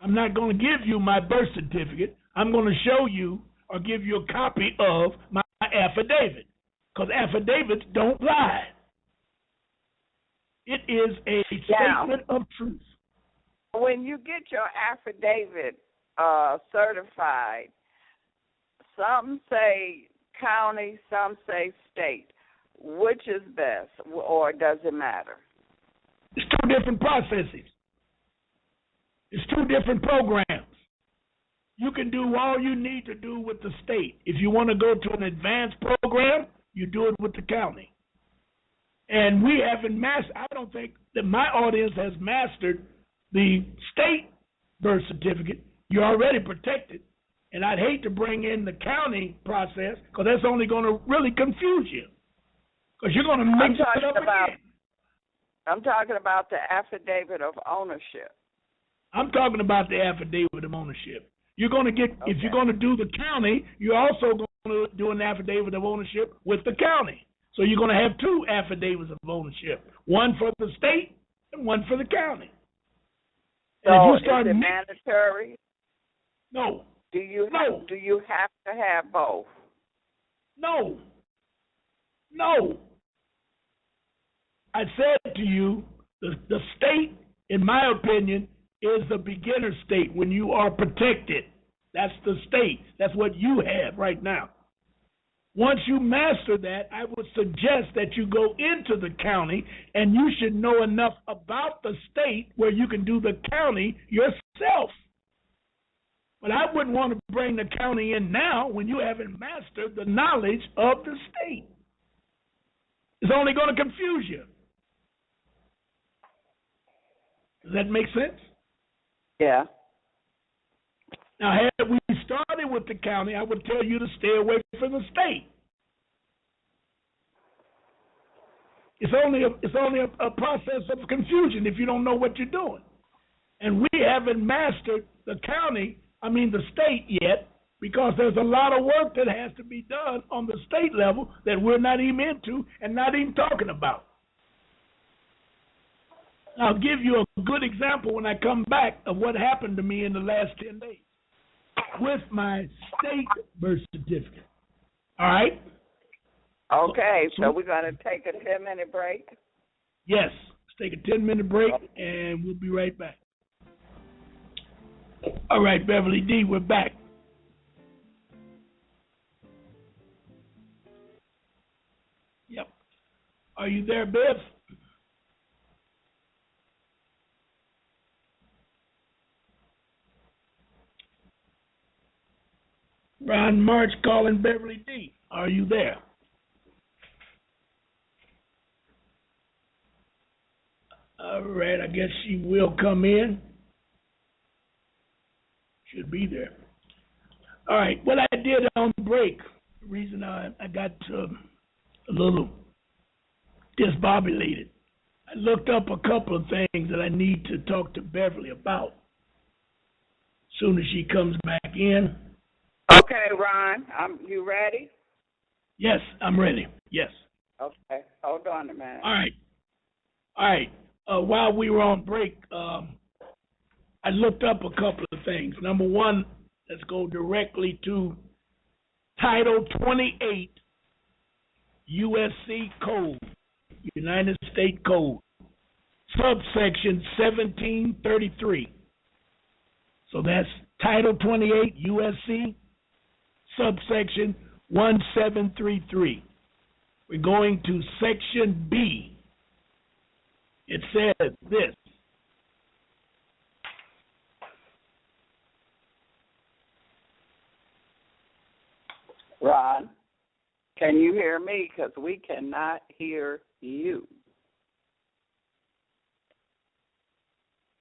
I'm not going to give you my birth certificate. I'm going to show you or give you a copy of my affidavit, because affidavits don't lie. It is a statement of truth. When you get your affidavit certified, some say county, some say state. Which is best, or does it matter? It's two different processes. It's two different programs. You can do all you need to do with the state. If you want to go to an advanced program, you do it with the county. And we haven't mastered, I don't think that my audience has mastered the state birth certificate. You're already protected. And I'd hate to bring in the county process because that's only going to really confuse you. Because you're going to mix it up again. I'm talking about the affidavit of ownership. I'm talking about the affidavit of ownership. You're going to get, if you're going to do the county, you're also going to do an affidavit of ownership with the county. So you're going to have two affidavits of ownership, one for the state and one for the county. And so if you start is it mandatory? No. Do you have to have both? No. I said to you, the state, in my opinion, is the beginner state when you are protected. That's the state. That's what you have right now. Once you master that, I would suggest that you go into the county, and you should know enough about the state where you can do the county yourself. But I wouldn't want to bring the county in now when you haven't mastered the knowledge of the state. It's only going to confuse you. Does that make sense? Yeah. Now, had we started with the county, I would tell you to stay away from the state. It's only a process of confusion if you don't know what you're doing. And we haven't mastered the state yet, because there's a lot of work that has to be done on the state level that we're not even into and not even talking about. I'll give you a good example when I come back of what happened to me in the last 10 days with my state birth certificate. All right? Okay, so we're going to take a 10-minute break? Yes. Let's take a 10-minute break, and we'll be right back. All right, Beverly D., we're back. Yep. Are you there, Bev? Ron March calling Beverly D. Are you there? All right, I guess she will come in. Should be there. All right, what I did on the break, the reason I got a little disbobulated, I looked up a couple of things that I need to talk to Beverly about as soon as she comes back in. Okay, Ron, you ready? Yes, I'm ready. Yes. Okay, hold on a minute. All right. While we were on break, I looked up a couple of things. Number one, let's go directly to Title 28 USC Code, United States Code, subsection 1733. So that's Title 28 USC, subsection 1733. We're going to Section B. It says this. Ron, can you hear me? Because we cannot hear you.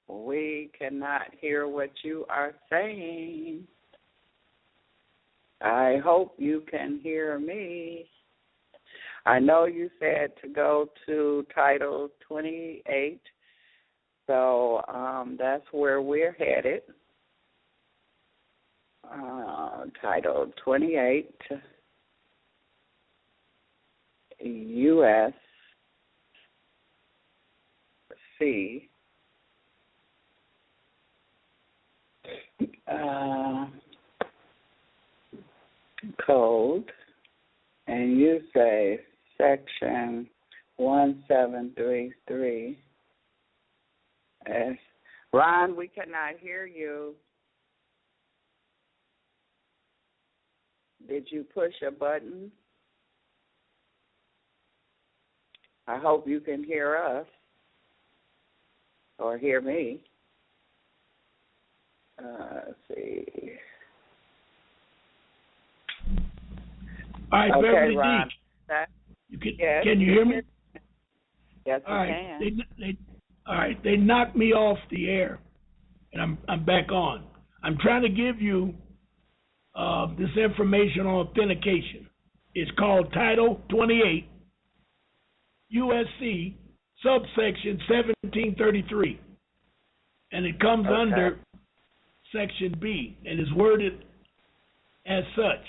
We cannot hear what you are saying. I hope you can hear me. I know you said to go to Title 28, so that's where we're headed. Title 28, USC, code, and you say Section 1733. Ron, we cannot hear you. Did you push a button? I hope you can hear us or hear me. Let's see. All right, okay, Beverly Ron. D. Can you hear me? Yes, all right. can. All right, they knocked me off the air, and I'm back on. I'm trying to give you this information on authentication. It's called Title 28 USC subsection 1733, and it comes under Section B, and is worded as such.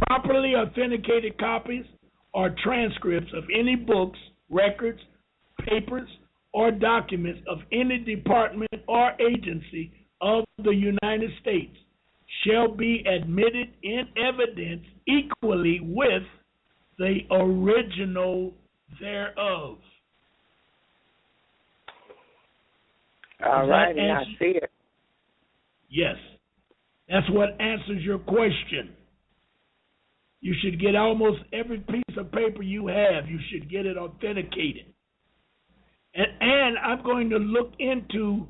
Properly authenticated copies or transcripts of any books, records, papers, or documents of any department or agency of the United States shall be admitted in evidence equally with the original thereof. All right, I see it. Yes. That's what answers your question. You should get almost every piece of paper you have. You should get it authenticated. And I'm going to look into,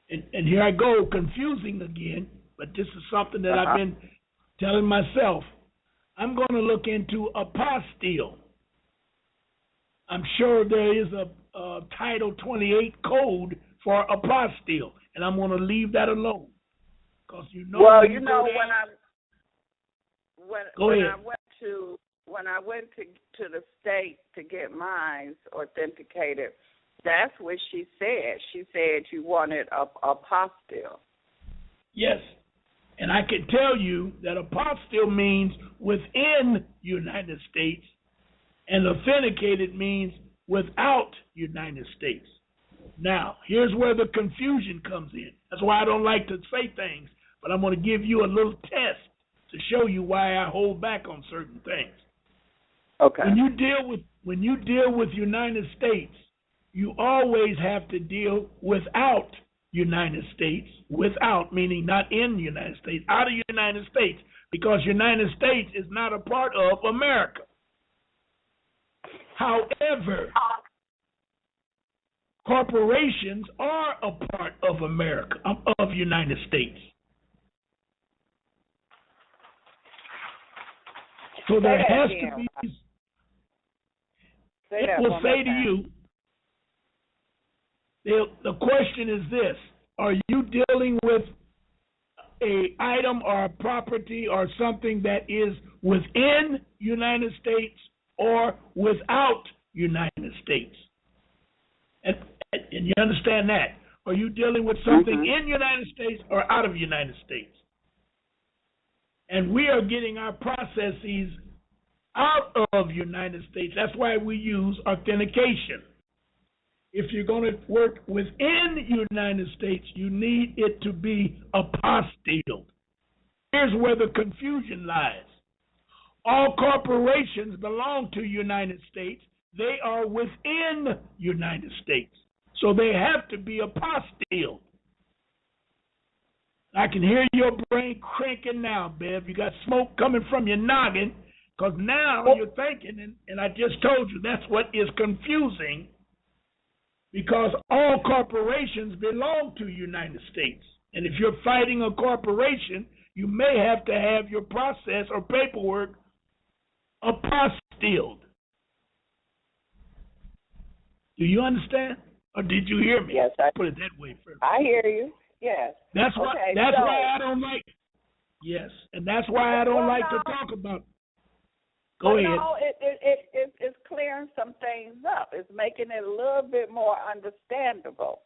and here I go, confusing again, but this is something that I've been telling myself. I'm going to look into apostille. I'm sure there is a Title 28 code for apostille, and I'm going to leave that alone. Because well, you know, when I went to the state to get mine authenticated, that's what she said. She said you wanted a apostille. Yes, and I can tell you that apostille means within United States, and authenticated means without United States. Now, here's where the confusion comes in. That's why I don't like to say things, but I'm going to give you a little test to show you why I hold back on certain things. Okay. When you deal with United States, you always have to deal without United States, without meaning not in the United States, out of United States, because United States is not a part of America. However, corporations are a part of America, of United States. So there has to be, it will say to you, the question is this: are you dealing with a item or a property or something that is within United States or without United States? And you understand that? Are you dealing with something in United States or out of United States? And we are getting our processes out of United States. That's why we use authentication. If you're going to work within United States, you need it to be apostilled. Here's where the confusion lies. All corporations belong to United States. They are within United States. So they have to be apostilled. I can hear your brain cranking now, Bev. You got smoke coming from your noggin, because now you're thinking, and I just told you that's what is confusing, because all corporations belong to United States. And if you're fighting a corporation, you may have to have your process or paperwork apostilled. Do you understand? Or did you hear me? Yes, I put it that way first. I hear you. Yes. That's why. Okay, that's why I don't like. Yes, and that's why I don't like to talk about. Go ahead. No, it's clearing some things up. It's making it a little bit more understandable.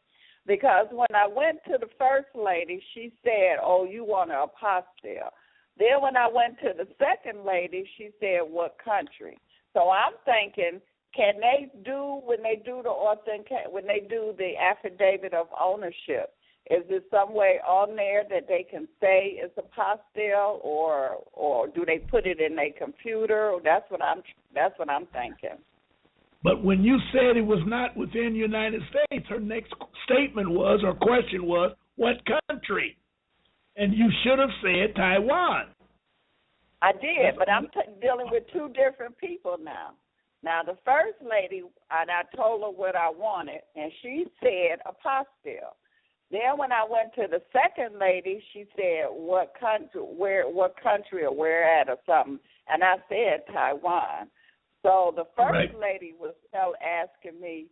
Because when I went to the first lady, she said, "Oh, you want an apostille." Then when I went to the second lady, she said, "What country?" So I'm thinking, can they do when they do the affidavit of ownership? Is there some way on there that they can say it's apostille, or do they put it in their computer? That's what I'm thinking. But when you said it was not within the United States, her next statement was, or question was, what country? And you should have said Taiwan. I did, but I'm dealing with two different people now. Now, the first lady, and I told her what I wanted, and she said apostille. Then when I went to the second lady, she said what country or where at or something, and I said Taiwan. So the first lady was still asking me,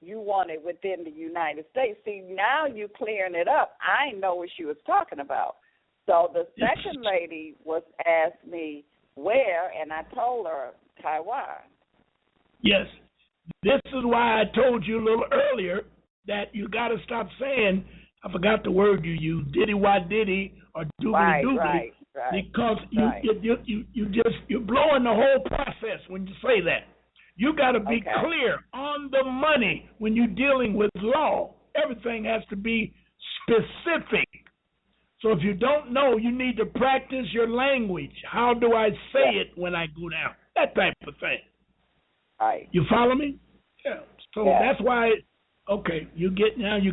you want it within the United States. See, now you're clearing it up. I didn't know what she was talking about. So the second lady was asked me where, and I told her Taiwan. Yes. This is why I told you a little earlier that you got to stop saying, I forgot the word you used, diddy-why-diddy or doobly-doobly, because you're blowing the whole process when you say that. You got to be clear on the money when you're dealing with law. Everything has to be specific. So if you don't know, you need to practice your language. How do I say it when I go down? That type of thing. Right. You follow me? Yeah. So that's why, you're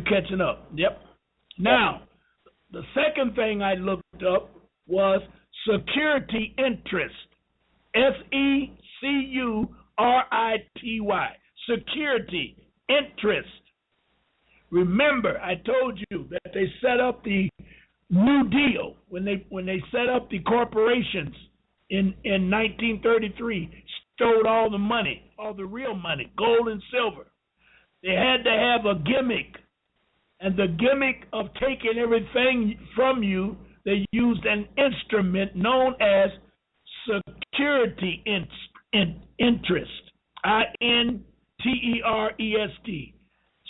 catching up. Yep. Now, The second thing I looked up was security interest. SECURITY. Security interest. Remember, I told you that they set up the New Deal when they set up the corporations in 1933, stole all the money, all the real money, gold and silver. They had to have a gimmick, and the gimmick of taking everything from you, they used an instrument known as security interest. INTEREST.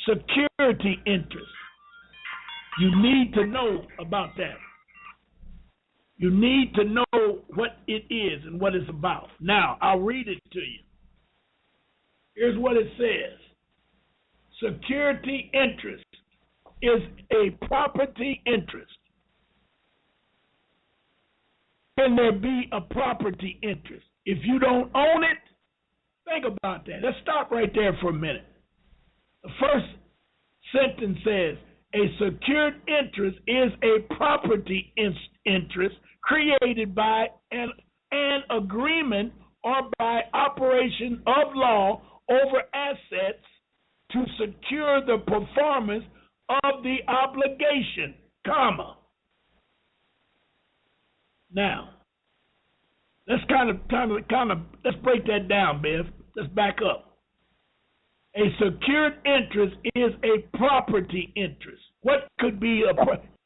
Security interest. You need to know about that. You need to know what it is and what it's about. Now, I'll read it to you. Here's what it says. Security interest is a property interest. Can there be a property interest? If you don't own it, think about that. Let's stop right there for a minute. The first sentence says, a secured interest is a property interest created by an agreement or by operation of law over assets to secure the performance of the obligation, comma. Now, let's let's break that down, Bev. Let's back up. A secured interest is a property interest. What could be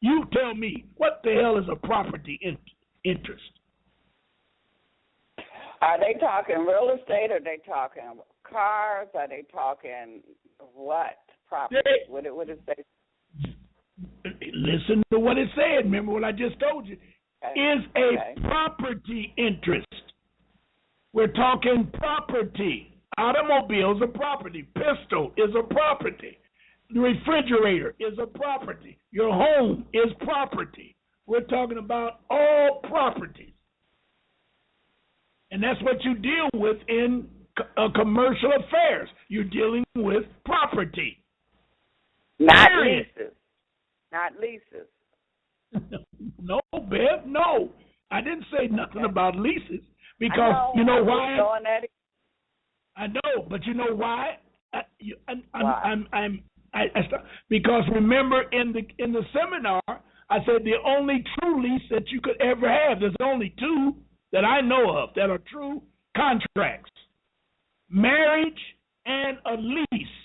you tell me, what the hell is a property interest? Are they talking real estate? Or are they talking cars? Are they talking what? Property? What is they? Listen to what it said. Remember what I just told you. Okay. Is a property interest. We're talking property. Automobiles are property. Pistol is a property. The refrigerator is a property. Your home is property. We're talking about all properties. And that's what you deal with in commercial affairs. You're dealing with property. Not leases. Not leases. No, Bev, no. I didn't say nothing about leases because you know why? I know, but you know why? Because remember in the seminar, I said the only true lease that you could ever have. There's only two that I know of that are true contracts: marriage and a lease.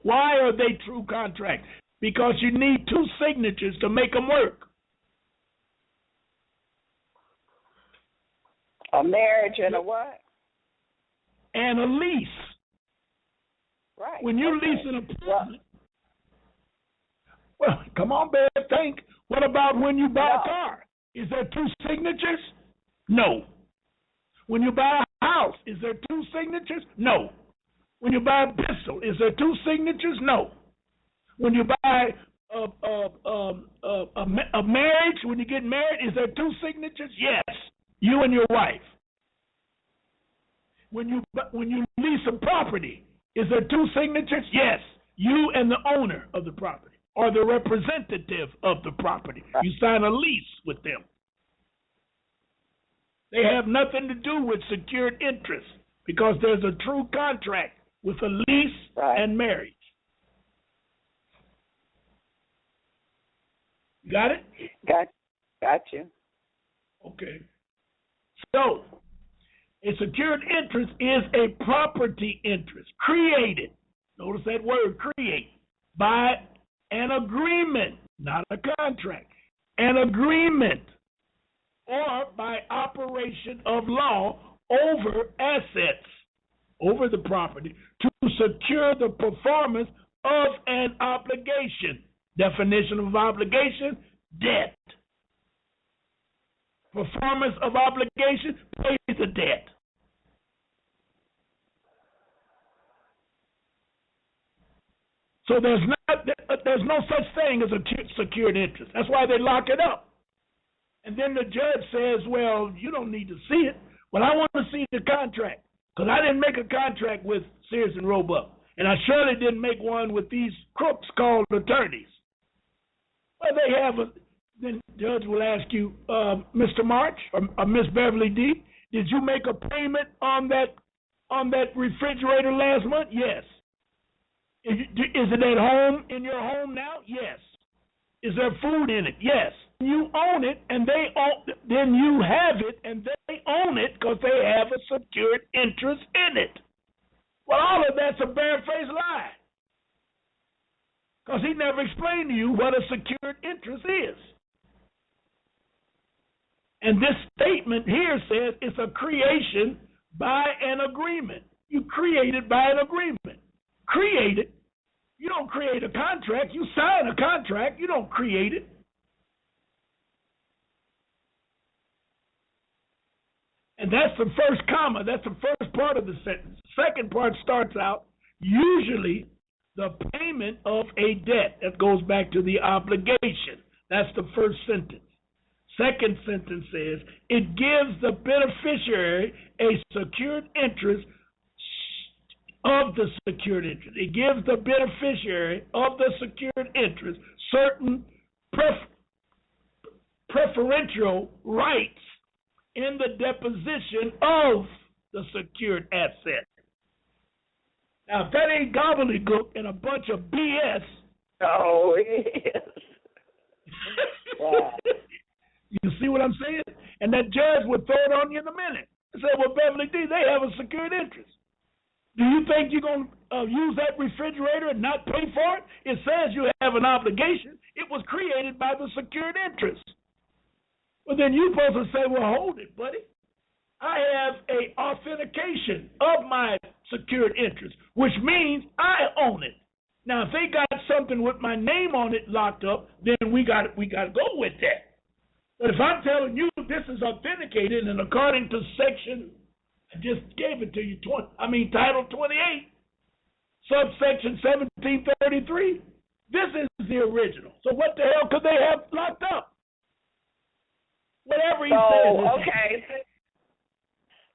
Why are they true contracts? Because you need two signatures to make them work. A marriage and a what? And a lease. Right. When you lease an apartment, well, come on, babe, think. What about when you buy a car? Is there two signatures? No. When you buy a house, is there two signatures? No. When you buy a pistol, is there two signatures? No. When you buy a marriage, when you get married, is there two signatures? Yes. You and your wife. When you lease a property, is there two signatures? Yes. You and the owner of the property or the representative of the property. You sign a lease with them. They have nothing to do with secured interest because there's a true contract with a lease and marriage. Got it? Got you. Okay. So, a secured interest is a property interest created, notice that word, create, by an agreement, not a contract, an agreement, or by operation of law over assets, over the property, to secure the performance of an obligation. Definition of obligation, debt. Performance of obligation, pay the debt. So there's no such thing as a secured interest. That's why they lock it up. And then the judge says, well, you don't need to see it. Well, I want to see the contract because I didn't make a contract with Sears and Roebuck. And I surely didn't make one with these crooks called attorneys. Well, they have a. Then judge will ask you, Mr. March or Miss Beverly D, did you make a payment on that refrigerator last month? Yes. Is it at home in your home now? Yes. Is there food in it? Yes. You own it, and they own. Then you have it, and they own it because they have a secured interest in it. Well, all of that's a barefaced lie, because he never explained to you what a secured interest is. And this statement here says it's a creation by an agreement. You create it by an agreement. Create it. You don't create a contract. You sign a contract. You don't create it. And that's the first comma. That's the first part of the sentence. Second part starts out, usually the payment of a debt. That goes back to the obligation. That's the first sentence. Second sentence says, it gives the beneficiary a secured interest of the secured interest. It gives the beneficiary of the secured interest certain preferential rights in the deposition of the secured asset. Now, if that ain't gobbledygook and a bunch of BS. Oh, it is. Wow. You see what I'm saying? And that judge would throw it on you in a minute and say, well, Beverly D, they have a secured interest. Do you think you're going to use that refrigerator and not pay for it? It says you have an obligation. It was created by the secured interest. Well, then you're supposed to say, well, hold it, buddy. I have a authentication of my secured interest, which means I own it. Now, if they got something with my name on it locked up, then we got to go with that. But if I'm telling you this is authenticated, and according to section, I just gave it to you, Title 28, subsection 1733, this is the original. So what the hell could they have locked up? Whatever he says. Okay.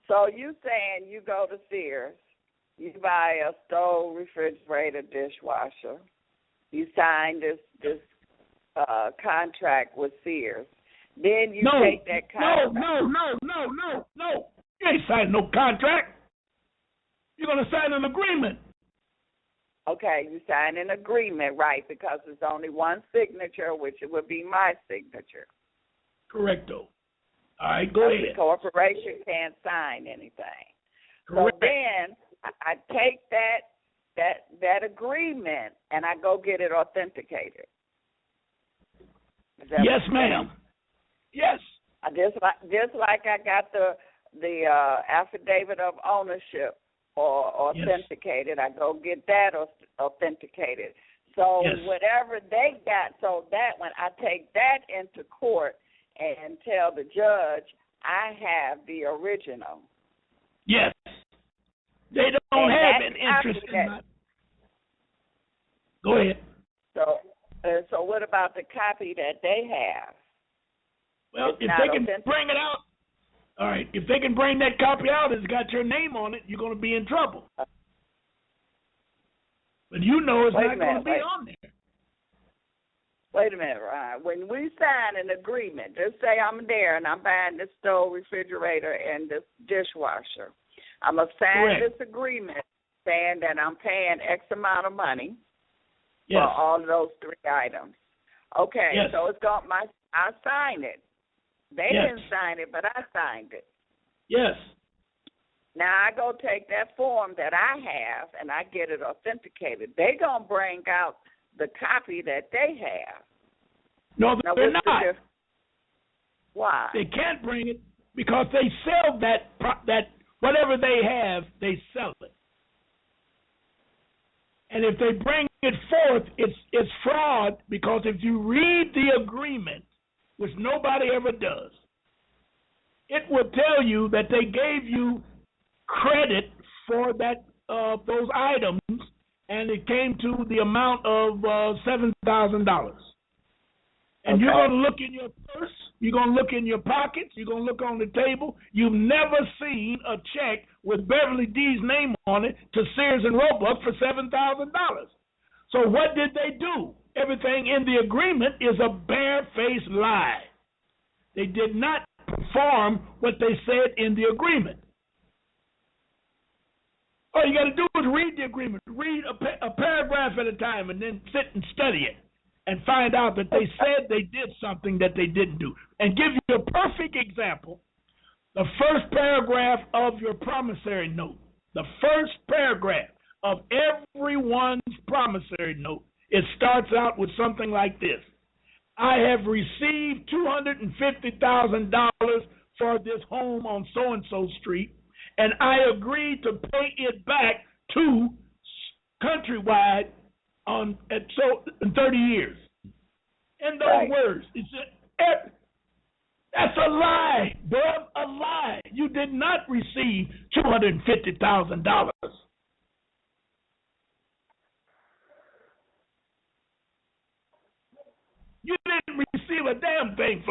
So you saying you go to Sears, you buy a stove, refrigerator, dishwasher, you sign this contract with Sears. Then you take that contract. No. You ain't signing no contract. You're going to sign an agreement. Okay, you sign an agreement, right, because there's only one signature, which it would be my signature. Correcto. All right, go ahead. The corporation can't sign anything. Correct. So then I take that agreement and I go get it authenticated. Yes, ma'am. Yes. Just like I got the affidavit of ownership or authenticated, yes. I go get that authenticated. So yes. Whatever they got, so that when I take that into court and tell the judge I have the original. Yes. They don't have an interest in that. Go ahead. So what about the copy that they have? Well, if they can bring it out, all right. If they can bring that copy out, it's got your name on it, you're going to be in trouble. But you know it's not going to be on there. Wait a minute, Ryan. When we sign an agreement, just say I'm there and I'm buying this stove, refrigerator, and this dishwasher. I'm going to sign this agreement saying that I'm paying X amount of money for all of those three items. Okay, so it's got I sign it. They didn't sign it, but I signed it. Yes. Now I go take that form that I have and I get it authenticated. They gonna bring out the copy that they have. No, they're not. Why? They can't bring it because they sell that whatever they have, they sell it. And if they bring it forth, it's fraud, because if you read the agreement, which nobody ever does, it will tell you that they gave you credit for that those items, and it came to the amount of $7,000. And you're going to look in your purse, you're going to look in your pockets, you're going to look on the table. You've never seen a check with Beverly D's name on it to Sears and Roebuck for $7,000. So what did they do? everything in the agreement is a barefaced lie. They did not perform what they said in the agreement. All you got to do is read the agreement. Read a paragraph at a time and then sit and study it and find out that they said they did something that they didn't do. And give you a perfect example, the first paragraph of your promissory note, the first paragraph of everyone's promissory note, it starts out with something like this. I have received $250,000 for this home on so-and-so street, and I agreed to pay it back to Countrywide in 30 years. In those words, that's a lie, Bev, a lie. You did not receive $250,000. You didn't receive a damn thing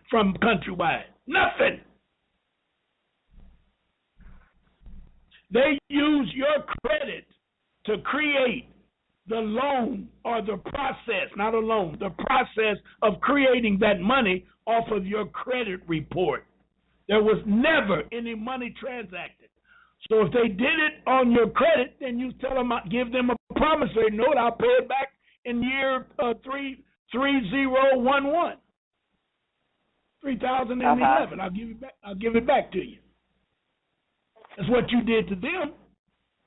from Countrywide. Nothing. They use your credit to create the loan or the process, not a loan, the process of creating that money off of your credit report. There was never any money transacted. So if they did it on your credit, then you tell them, give them a promissory note, I'll pay it back in year 3011. 3011. I'll give it back to you. That's what you did to them.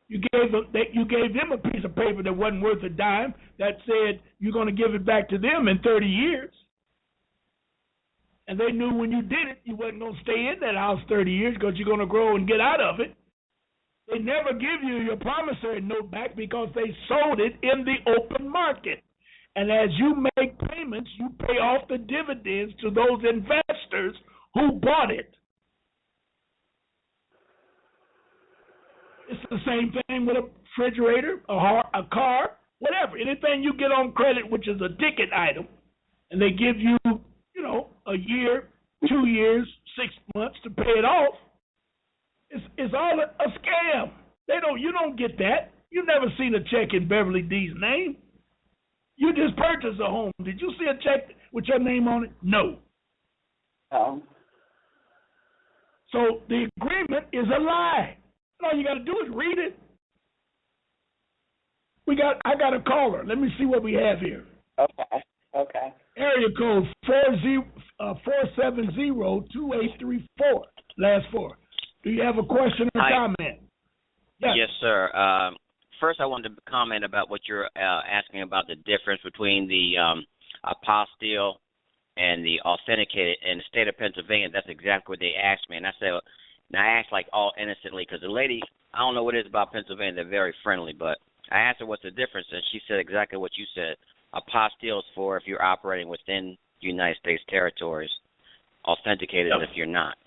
You gave them a piece of paper that wasn't worth a dime that said you're going to give it back to them in 30 years. And they knew when you did it, you wasn't going to stay in that house 30 years because you're going to grow and get out of it. They never give you your promissory note back because they sold it in the open market. And as you make payments, you pay off the dividends to those investors who bought it. It's the same thing with a refrigerator, a car, whatever. Anything you get on credit, which is a ticket item, and they give you, a year, 2 years, 6 months to pay it off, it's all a scam. You don't get that. You've never seen a check in Beverly D's name. You just purchased a home. Did you see a check with your name on it? No. Oh. So the agreement is a lie. All you got to do is read it. I got a caller. Let me see what we have here. Okay. Area code 470-2834. Last four. Do you have a question or comment? Yes, sir. First, I wanted to comment about what you're asking about the difference between the apostille and the authenticated. In the state of Pennsylvania, that's exactly what they asked me. And I said, and I asked like all innocently because the lady, I don't know what it is about Pennsylvania, they're very friendly, but I asked her what's the difference, and she said exactly what you said. Apostille is for if you're operating within United States territories. Authenticated is if you're not.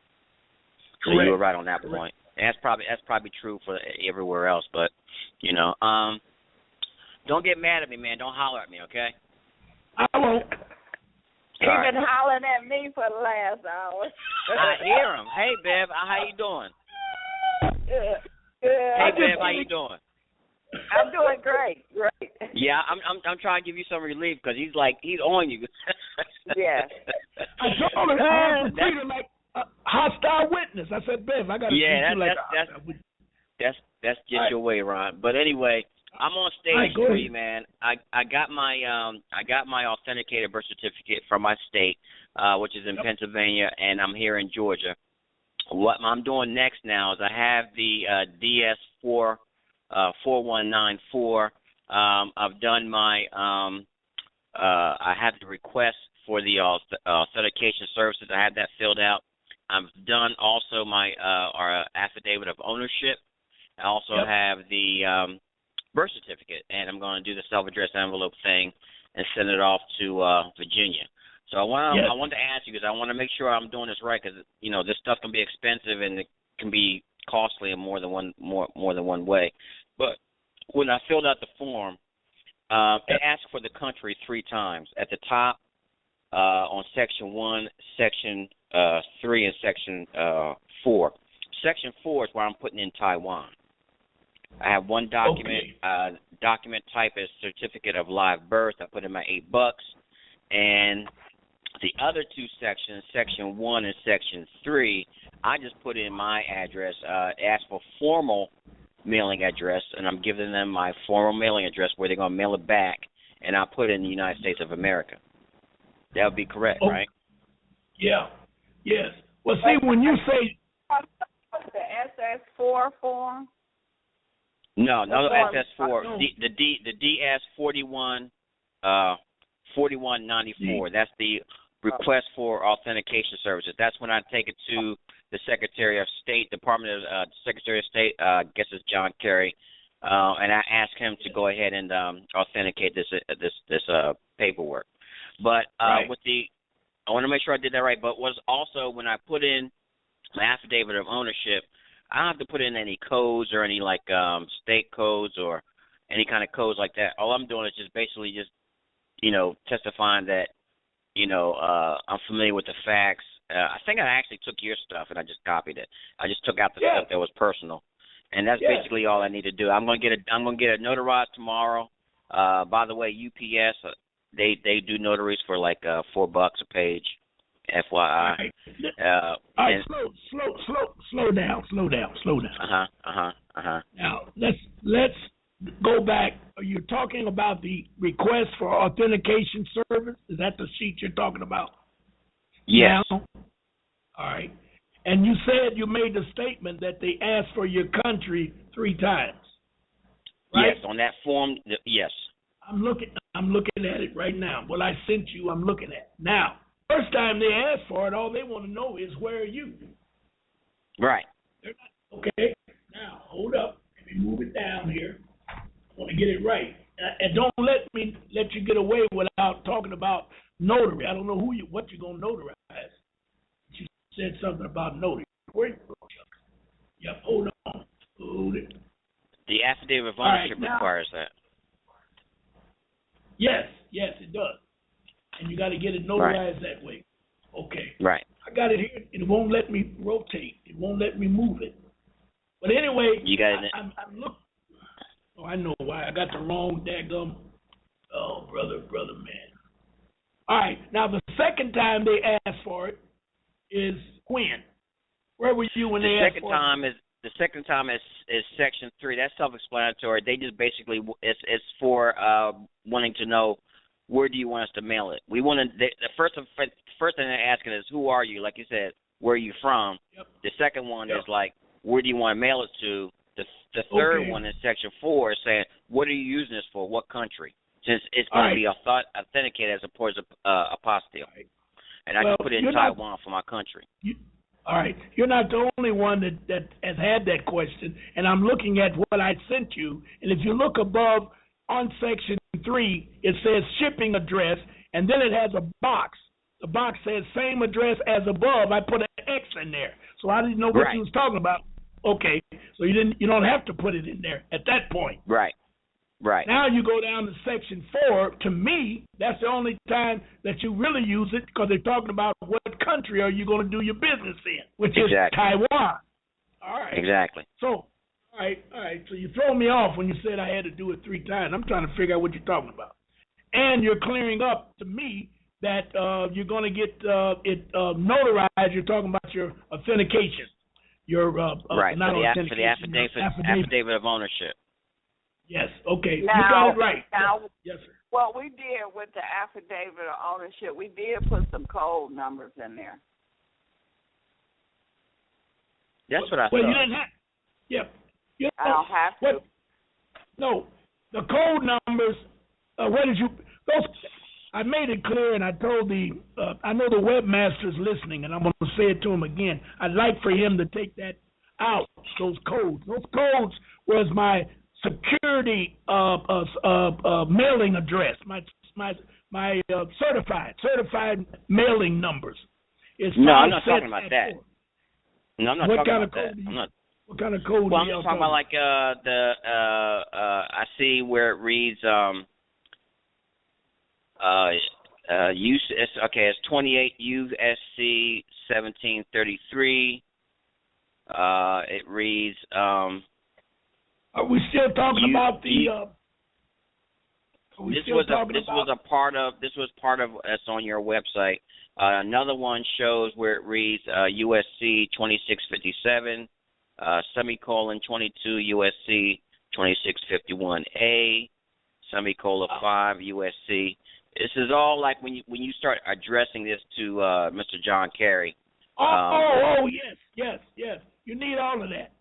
So you were right on that point. And that's probably true for everywhere else, but don't get mad at me, man. Don't holler at me, okay? I won't. He's been hollering at me for the last hour. I hear him. Hey, Bev, how you doing? Good. Hey, Bev, how you doing? I'm doing great. Yeah, I'm trying to give you some relief because he's on you. Yeah. I told him I was treated like a hostile witness. I said, Bev, I got to treat you like a hostile witness. That's just your way, Ron. But anyway, I'm on stage 3, man. I got my authenticated birth certificate from my state, which is in Pennsylvania, and I'm here in Georgia. What I'm doing next now is I have the DS4 4194. I've done my I have the request for the authentication services. I have that filled out. I've done also my our affidavit of ownership. I also have the birth certificate, and I'm going to do the self-addressed envelope thing and send it off to Virginia. So I want to ask you because I want to make sure I'm doing this right because this stuff can be expensive and it can be costly in more than one way. But when I filled out the form, it asked for the country 3 times. At the top, on Section 1, Section 3, and Section 4. Section 4 is where I'm putting in Taiwan. I have one document. Okay. Document type is certificate of live birth. I put in my $8, and the other two sections, Section 1 and Section 3, I just put in my address. Ask for formal mailing address, and I'm giving them my formal mailing address where they're going to mail it back, and I'll put it in the United States of America. That would be correct, right? Yeah. Yes. Well, see, when you say the SS4 form. No, SS4. The DS 4194. That's the request for authentication services. That's when I take it to the Secretary of State, Department of Secretary of State. I guess it's John Kerry, and I ask him to go ahead and authenticate this paperwork. But I want to make sure I did that right. But was also when I put in my affidavit of ownership, I don't have to put in any codes or any like state codes or any kind of codes like that. All I'm doing is just basically testifying that I'm familiar with the facts. I think I actually took your stuff and I just copied it. I just took out the stuff that was personal, and that's basically all I need to do. I'm gonna get it notarized tomorrow. By the way, UPS they do notaries for like $4 a page. FYI. All right, slow down. Now let's go back. Are you talking about the request for authentication service? Is that the sheet you're talking about? Yes. Now? All right. And you said you made the statement that they asked for your country 3 times. Right? Yes, on that form. Yes. I'm looking at it right now. What I sent you, I'm looking at now. First time they ask for it, all they want to know is where are you? Right. They're not, okay. Now hold up. Let me move it down here. I want to get it right. And don't let you get away without talking about notary. I don't know what you're gonna notarize. You said something about notary. Where you go? Yep. Hold on. Hold it. The affidavit of ownership requires that. Yes, it does. And you got to get it notarized that way. Okay. Right. I got it here. It won't let me rotate. It won't let me move it. But anyway, you got it. I'm looking. Oh, I know why. I got the wrong daggum. Oh, brother, man. All right. Now, the second time they asked for it is when? Where were you when they asked for it? The second time is Section 3. That's self-explanatory. They just basically, it's for wanting to know, where do you want us to mail it? We want to. The first thing they're asking is, who are you? Like you said, where are you from? Yep. The second one is like, where do you want to mail it to? The third one in Section 4 is saying, what are you using this for? What country? Since it's going to be authenticated as opposed to apostille. Right. And I can put it in Taiwan for my country. All right. You're not the only one that has had that question, and I'm looking at what I sent you. And if you look above on Section 3, it says shipping address, and then it has a box. The box says same address as above. I put an X in there, so I didn't know what you was talking about. Okay, so you don't have to put it in there at that point. Right. Now you go down to Section 4. To me, that's the only time that you really use it, because they're talking about what country are you going to do your business in, which is Taiwan. All right. Exactly. So, all right. So you throw me off when you said I had to do it 3 times. I'm trying to figure out what you're talking about. And you're clearing up to me that you're going to get it notarized. You're talking about your authentication. Your not authentication, for the affidavit of ownership. Yes, okay. Now, you got it right. Now, yes, sir. What we did with the affidavit of ownership, we did put some code numbers in there. That's what I thought. Well, you didn't have. Yep. I don't have to. No, the code numbers. Where did you? Those. I made it clear, and I told I know the webmaster's listening, and I'm going to say it to him again. I'd like for him to take that out. Those codes. Those codes was my security mailing address. My certified mailing numbers. No, I'm not talking about that. No, I'm not talking about that. I'm not. What kind of code? Well, I'm just talking about like I see where it reads it's 28 USC 1733. It reads all Are we still talking about the? This was part of that's on your website. Another one shows where it reads USC 2657 semicolon 22 USC 2651A semicolon 5 USC. This is all like when you start addressing this to Mr. John Kerry. Yes. You need all of that.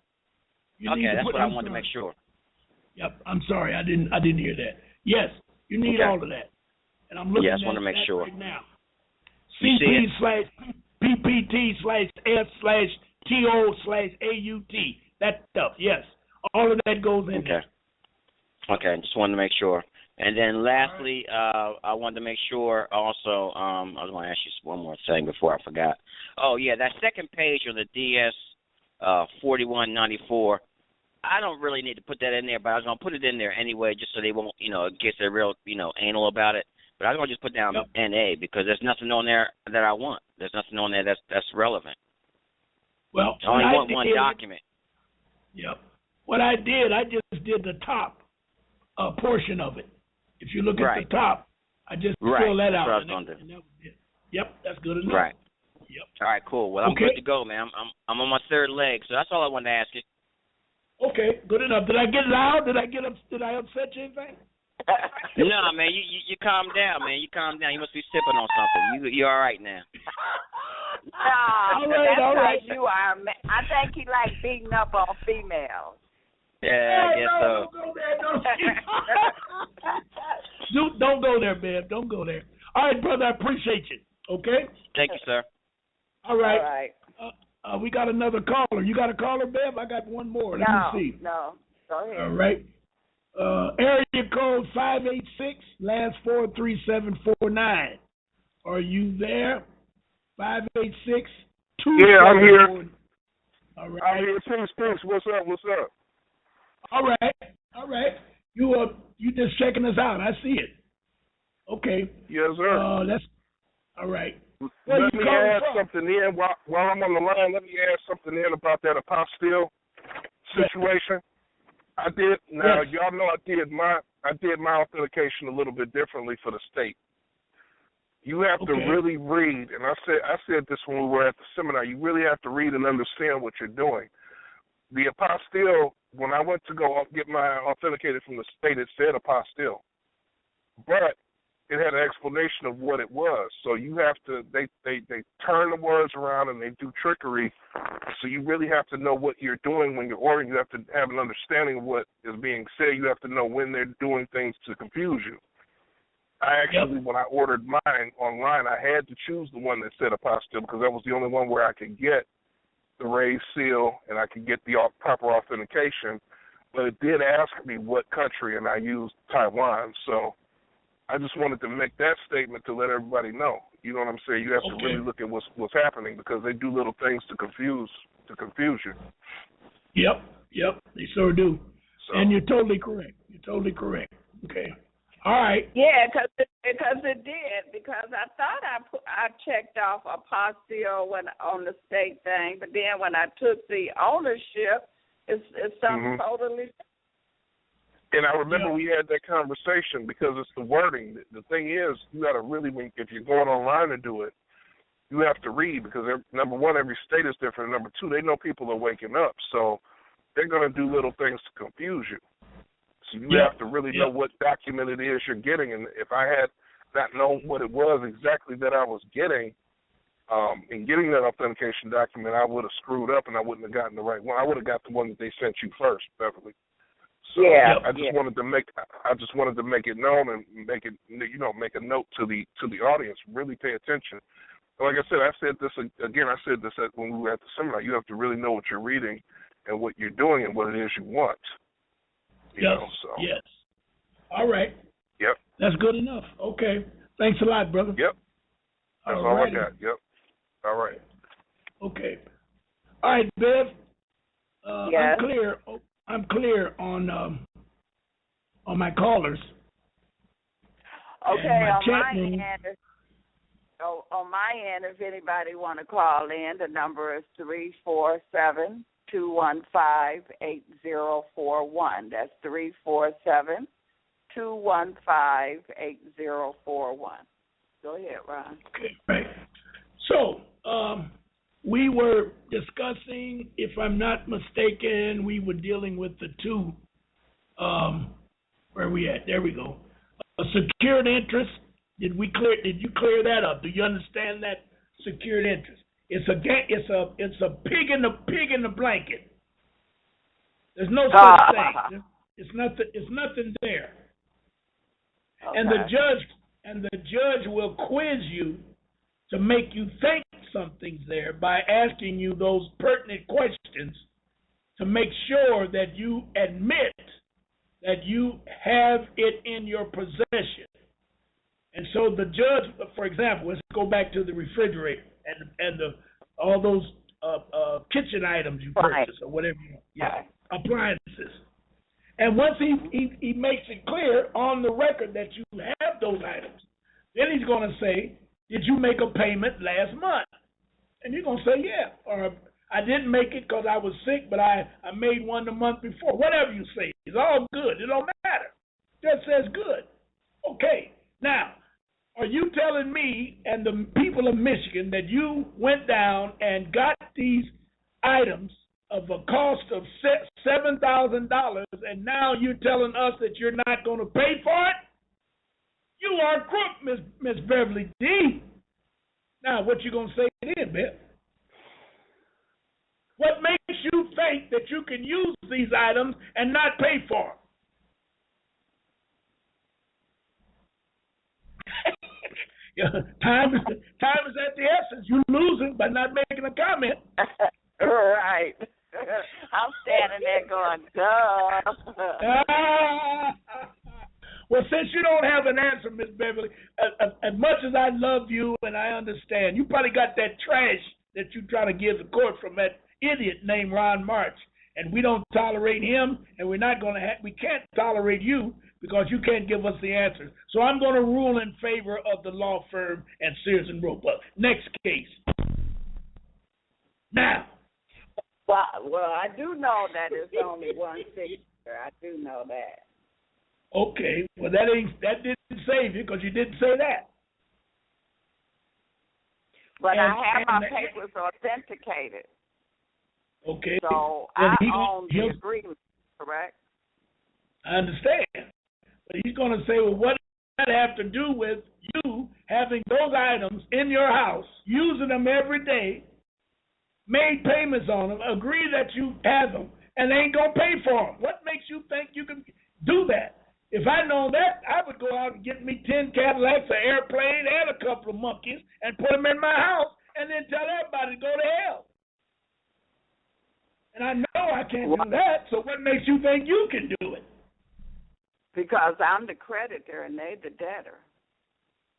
Okay, that's what I wanted to make sure. Yep, I'm sorry, I didn't hear that. Yes, you need all of that, and I'm looking at want to make sure right now. CP/PPT/S/TO/AUT. That stuff. Yes, all of that goes in there. Okay, just wanted to make sure. And then lastly, I wanted to make sure also, I was going to ask you one more thing before I forgot. Oh, yeah, that second page on the DS 4194, I don't really need to put that in there, but I was going to put it in there anyway just so they won't, get their real, anal about it. But I was going to just put down NA because there's nothing on there that I want. There's nothing on there that's relevant. Well, I only want one document. Yep. What I just did the top portion of it. If you look at the top, I just fill that out. And that was it. Yep, that's good enough. Right. Yep. All right, cool. Well, I'm good to go, man. I'm on my third leg, so that's all I wanted to ask you. Okay, good enough. Did I get loud? Did I upset you anything? No, man. You calm down, man. You calm down. You must be sipping on something. You all right now? No, all right. You are. I think he likes beating up on females. Yeah, I guess so. Don't go there, man. Don't go there. All right, brother. I appreciate you. Okay. Thank you, sir. All right. We got another caller. You got a caller, Bev? I got one more. Let me see. No. Go ahead. All right. Area code 586, last 43749. Are you there? 586 Yeah, I'm here. All right. I'm here. Peace. What's up? All right. You just checking us out. I see it. Okay. Yes, sir. That's all right. Let me add something in while I'm on the line. Let me add something in about that apostille situation. I did. Now y'all know I did my authentication a little bit differently for the state. You have to really read, and I said this when we were at the seminar. You really have to read and understand what you're doing. The apostille, when I went to go get my authenticated from the state, it said apostille, but it had an explanation of what it was. So you have to, they turn the words around and they do trickery. So you really have to know what you're doing when you're ordering. You have to have an understanding of what is being said. You have to know when they're doing things to confuse you. I actually, when I ordered mine online, I had to choose the one that said apostille because that was the only one where I could get the raised seal and I could get the proper authentication. But it did ask me what country, and I used Taiwan. So I just wanted to make that statement to let everybody know. You know what I'm saying? You have to really look at what's happening because they do little things to confuse you. Yep, they sure do. So, and you're totally correct. Okay. All right. Yeah, because it did. Because I thought I checked off apostille on the state thing, but then when I took the ownership, it's something totally different. And I remember we had that conversation because it's the wording. The thing is, you got to really, if you're going online to do it, you have to read because, number one, every state is different. Number two, they know people are waking up. So they're going to do little things to confuse you. So you have to really know what document it is you're getting. And if I had not known what it was exactly that I was getting, in getting that authentication document, I would have screwed up and I wouldn't have gotten the right one. I would have got the one that they sent you first, Beverly. So I just wanted to make it known and make a note to the audience. Really pay attention. Like I said this again. I said this when we were at the seminar. You have to really know what you're reading and what you're doing and what it is you want. Yes. All right. Yep. That's good enough. Okay. Thanks a lot, brother. Yep. That's all I got. Yep. All right. Okay. All right, Bev. I'm clear on my callers. Okay, on my end, if anybody want to call in, the number is 347-644-7225. 347-215-8041. That's 347-215-8041. Go ahead, Ron. Okay, right. So, we were discussing, if I'm not mistaken, we were dealing with the two, where are we at? There we go. A secured interest. Did you clear that up? Do you understand that secured interest? It's a pig in the blanket. There's no such thing. It's nothing there. Okay. And the judge will quiz you to make you think something's there by asking you those pertinent questions to make sure that you admit that you have it in your possession. And so the judge, for example, let's go back to the refrigerator and all those kitchen items you purchase or whatever you want. Yeah, appliances. And once he makes it clear on the record that you have those items, then he's going to say, did you make a payment last month? And you're going to say, yeah. Or I didn't make it because I was sick, but I made one the month before. Whatever you say, it's all good. It don't matter. Just says good. Okay. Now, are you telling me and the people of Michigan that you went down and got these items of a cost of $7,000 and now you're telling us that you're not going to pay for it? You are a crook, Miss Beverly D. Now, what you going to say then, Beth? What makes you think that you can use these items and not pay for them? Time is at the essence. You're losing by not making a comment. Right. I'm standing there going, duh. Well, since you don't have an answer, Miss Beverly, as much as I love you and I understand, you probably got that trash that you trying to give the court from that idiot named Ron March, and we don't tolerate him, and we can't tolerate you because you can't give us the answers. So I'm going to rule in favor of the law firm and Sears and Roebuck. Next case. Now. Well, I do know that it's only one signature. I do know that. Okay, well that didn't save you because you didn't say that. But I have my papers authenticated. Okay. So I own the agreement, correct? I understand. But he's going to say, well, what does that have to do with you having those items in your house, using them every day, made payments on them, agree that you have them, and they ain't going to pay for them? What makes you think you can do that? If I know that, I would go out and get me 10 Cadillacs, an airplane, and a couple of monkeys, and put them in my house, and then tell everybody to go to hell. And I know I can't do that, so what makes you think you can do it? Because I'm the creditor and they the debtor.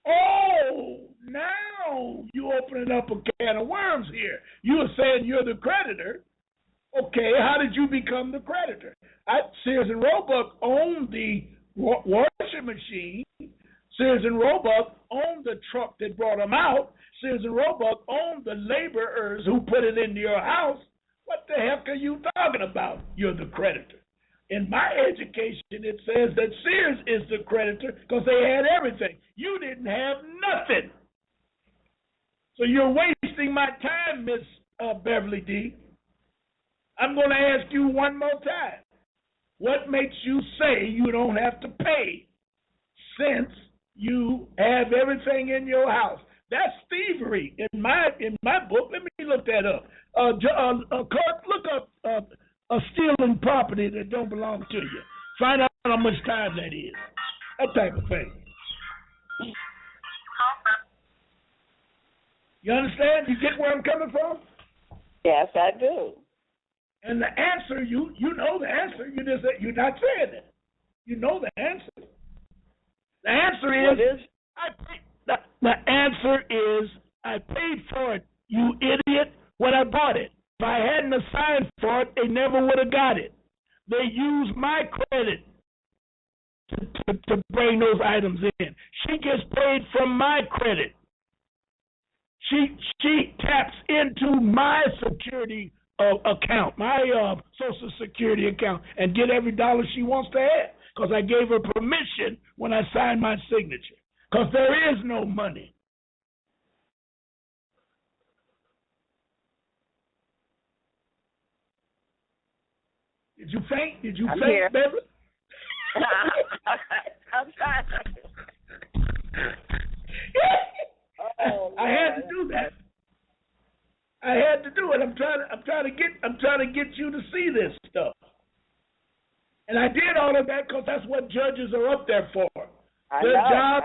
Oh, now you opening up a can of worms here. You are saying you're the creditor. Okay, how did you become the creditor? Sears and Roebuck owned the washing machine. Sears and Roebuck owned the truck that brought them out. Sears and Roebuck owned the laborers who put it into your house. What the heck are you talking about? You're the creditor. In my education, it says that Sears is the creditor because they had everything. You didn't have nothing. So you're wasting my time, Miss Beverly D. I'm going to ask you one more time. What makes you say you don't have to pay since you have everything in your house? That's thievery in my book. Let me look that up. Clark, look up stealing property that don't belong to you. Find out how much time that is. That type of thing. You understand? You get where I'm coming from? Yes, I do. And the answer, you know the answer. You're not saying it. You know the answer. The answer is the answer is I paid for it, you idiot, when I bought it. If I hadn't assigned for it, they never would have got it. They used my credit to bring those items in. She gets paid from my credit. She taps into my security account, my Social Security account, and get every dollar she wants to have, because I gave her permission when I signed my signature, because there is no money. Did you faint? Did you I'm faint, here. Beverly? I'm trying. Oh, I had to do that. I had to do it. I'm trying to get you to see this stuff. And I did all of that because that's what judges are up there for. Their job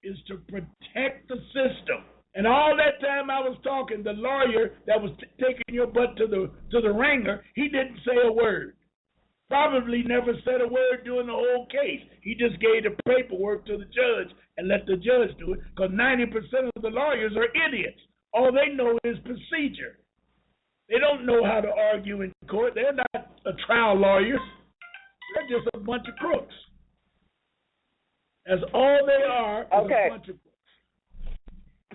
is to protect the system. And all that time I was talking, the lawyer that was taking your butt to the ringer, he didn't say a word. Probably never said a word during the whole case. He just gave the paperwork to the judge and let the judge do it, because 90% of the lawyers are idiots. All they know is procedure. They don't know how to argue in court. They're not a trial lawyers. They're just a bunch of crooks. That's all they are, is a bunch of crooks.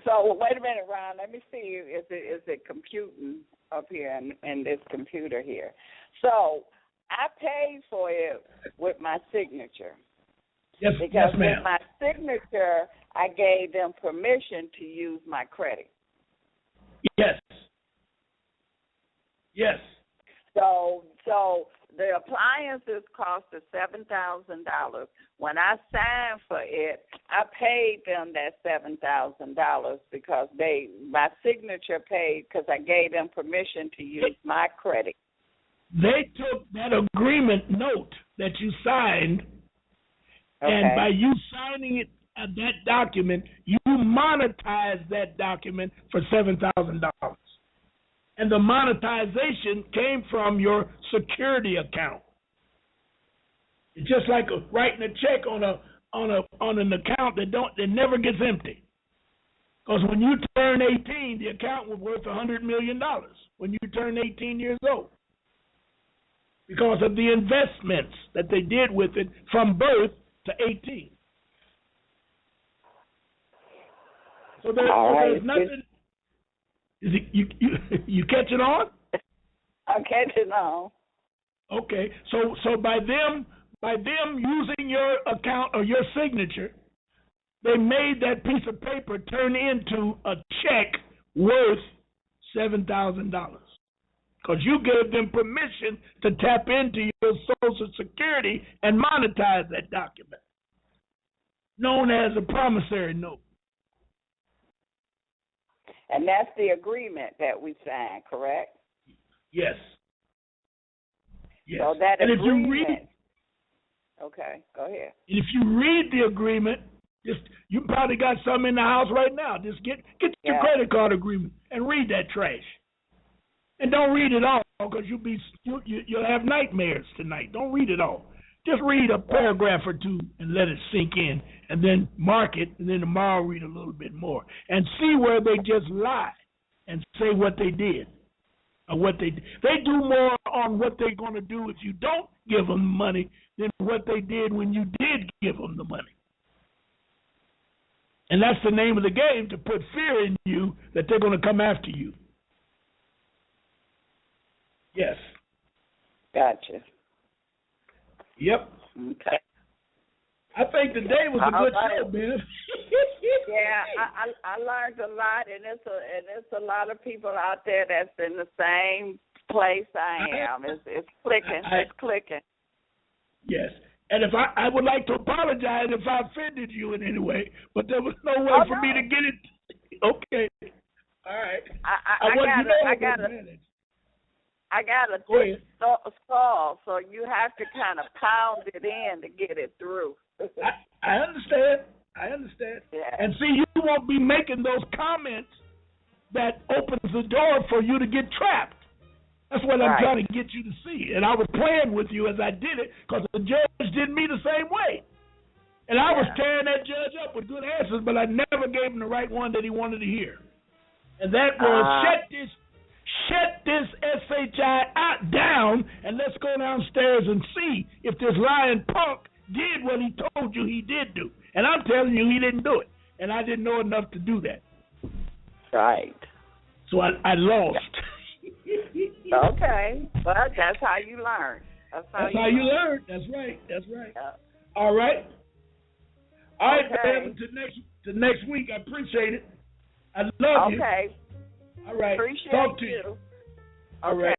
So wait a minute, Ron. Let me see. Is it computing up here in this computer here? So I paid for it with my signature. Yes, because yes, ma'am. with my signature, I gave them permission to use my credit. Yes. Yes. So the appliances cost us $7,000. When I signed for it, I paid them that $7,000 because my signature paid, because I gave them permission to use my credit. They took that agreement note that you signed, and by you signing it, that document, you monetized that document for $7,000. And the monetization came from your security account. It's just like writing a check on an account that never gets empty. Because when you turn 18, the account was worth $100 million when you turn 18 years old, because of the investments that they did with it from birth to 18. So there's nothing. Is it, you catching on? I'm catching on. Okay, so by them using your account or your signature, they made that piece of paper turn into a check worth $7,000. Because you gave them permission to tap into your Social Security and monetize that document, known as a promissory note. And that's the agreement that we signed, correct? Yes. Yes. So that and agreement. If you read, okay, go ahead. And if you read the agreement, you probably got some in the house right now. Just get your credit card agreement and read that trash. And don't read it all, because you'll have nightmares tonight. Don't read it all. Just read a paragraph or two and let it sink in, and then mark it, and then tomorrow read a little bit more and see where they just lie and say what they did or what they do more on what they're going to do if you don't give them money than what they did when you did give them the money. And that's the name of the game, to put fear in you that they're going to come after you. Yes. Gotcha. Yep. Okay. I think today was a good show, man. Yeah, I learned a lot, and it's a lot of people out there that's in the same place I am. It's clicking. It's clicking. Yes. And if I would like to apologize if I offended you in any way, but there was no way for me to get it. Okay. All right. I got a thick skull, so you have to kind of pound it in to get it through. I understand. Yeah. And see, you won't be making those comments that opens the door for you to get trapped. That's what I'm trying to get you to see. And I was playing with you as I did it, because the judge did me the same way. And I was tearing that judge up with good answers, but I never gave him the right one that he wanted to hear. And that was, shut this SHI down, and let's go downstairs and see if this lying punk did what he told you he did do. And I'm telling you, he didn't do it. And I didn't know enough to do that. Right. So I lost. Okay, but that's how you learn. That's how you learn. That's right. Yeah. All right. All right, Okay. man. To next week. I appreciate it. I love you. Okay. All right. Appreciate Talk to you. All right.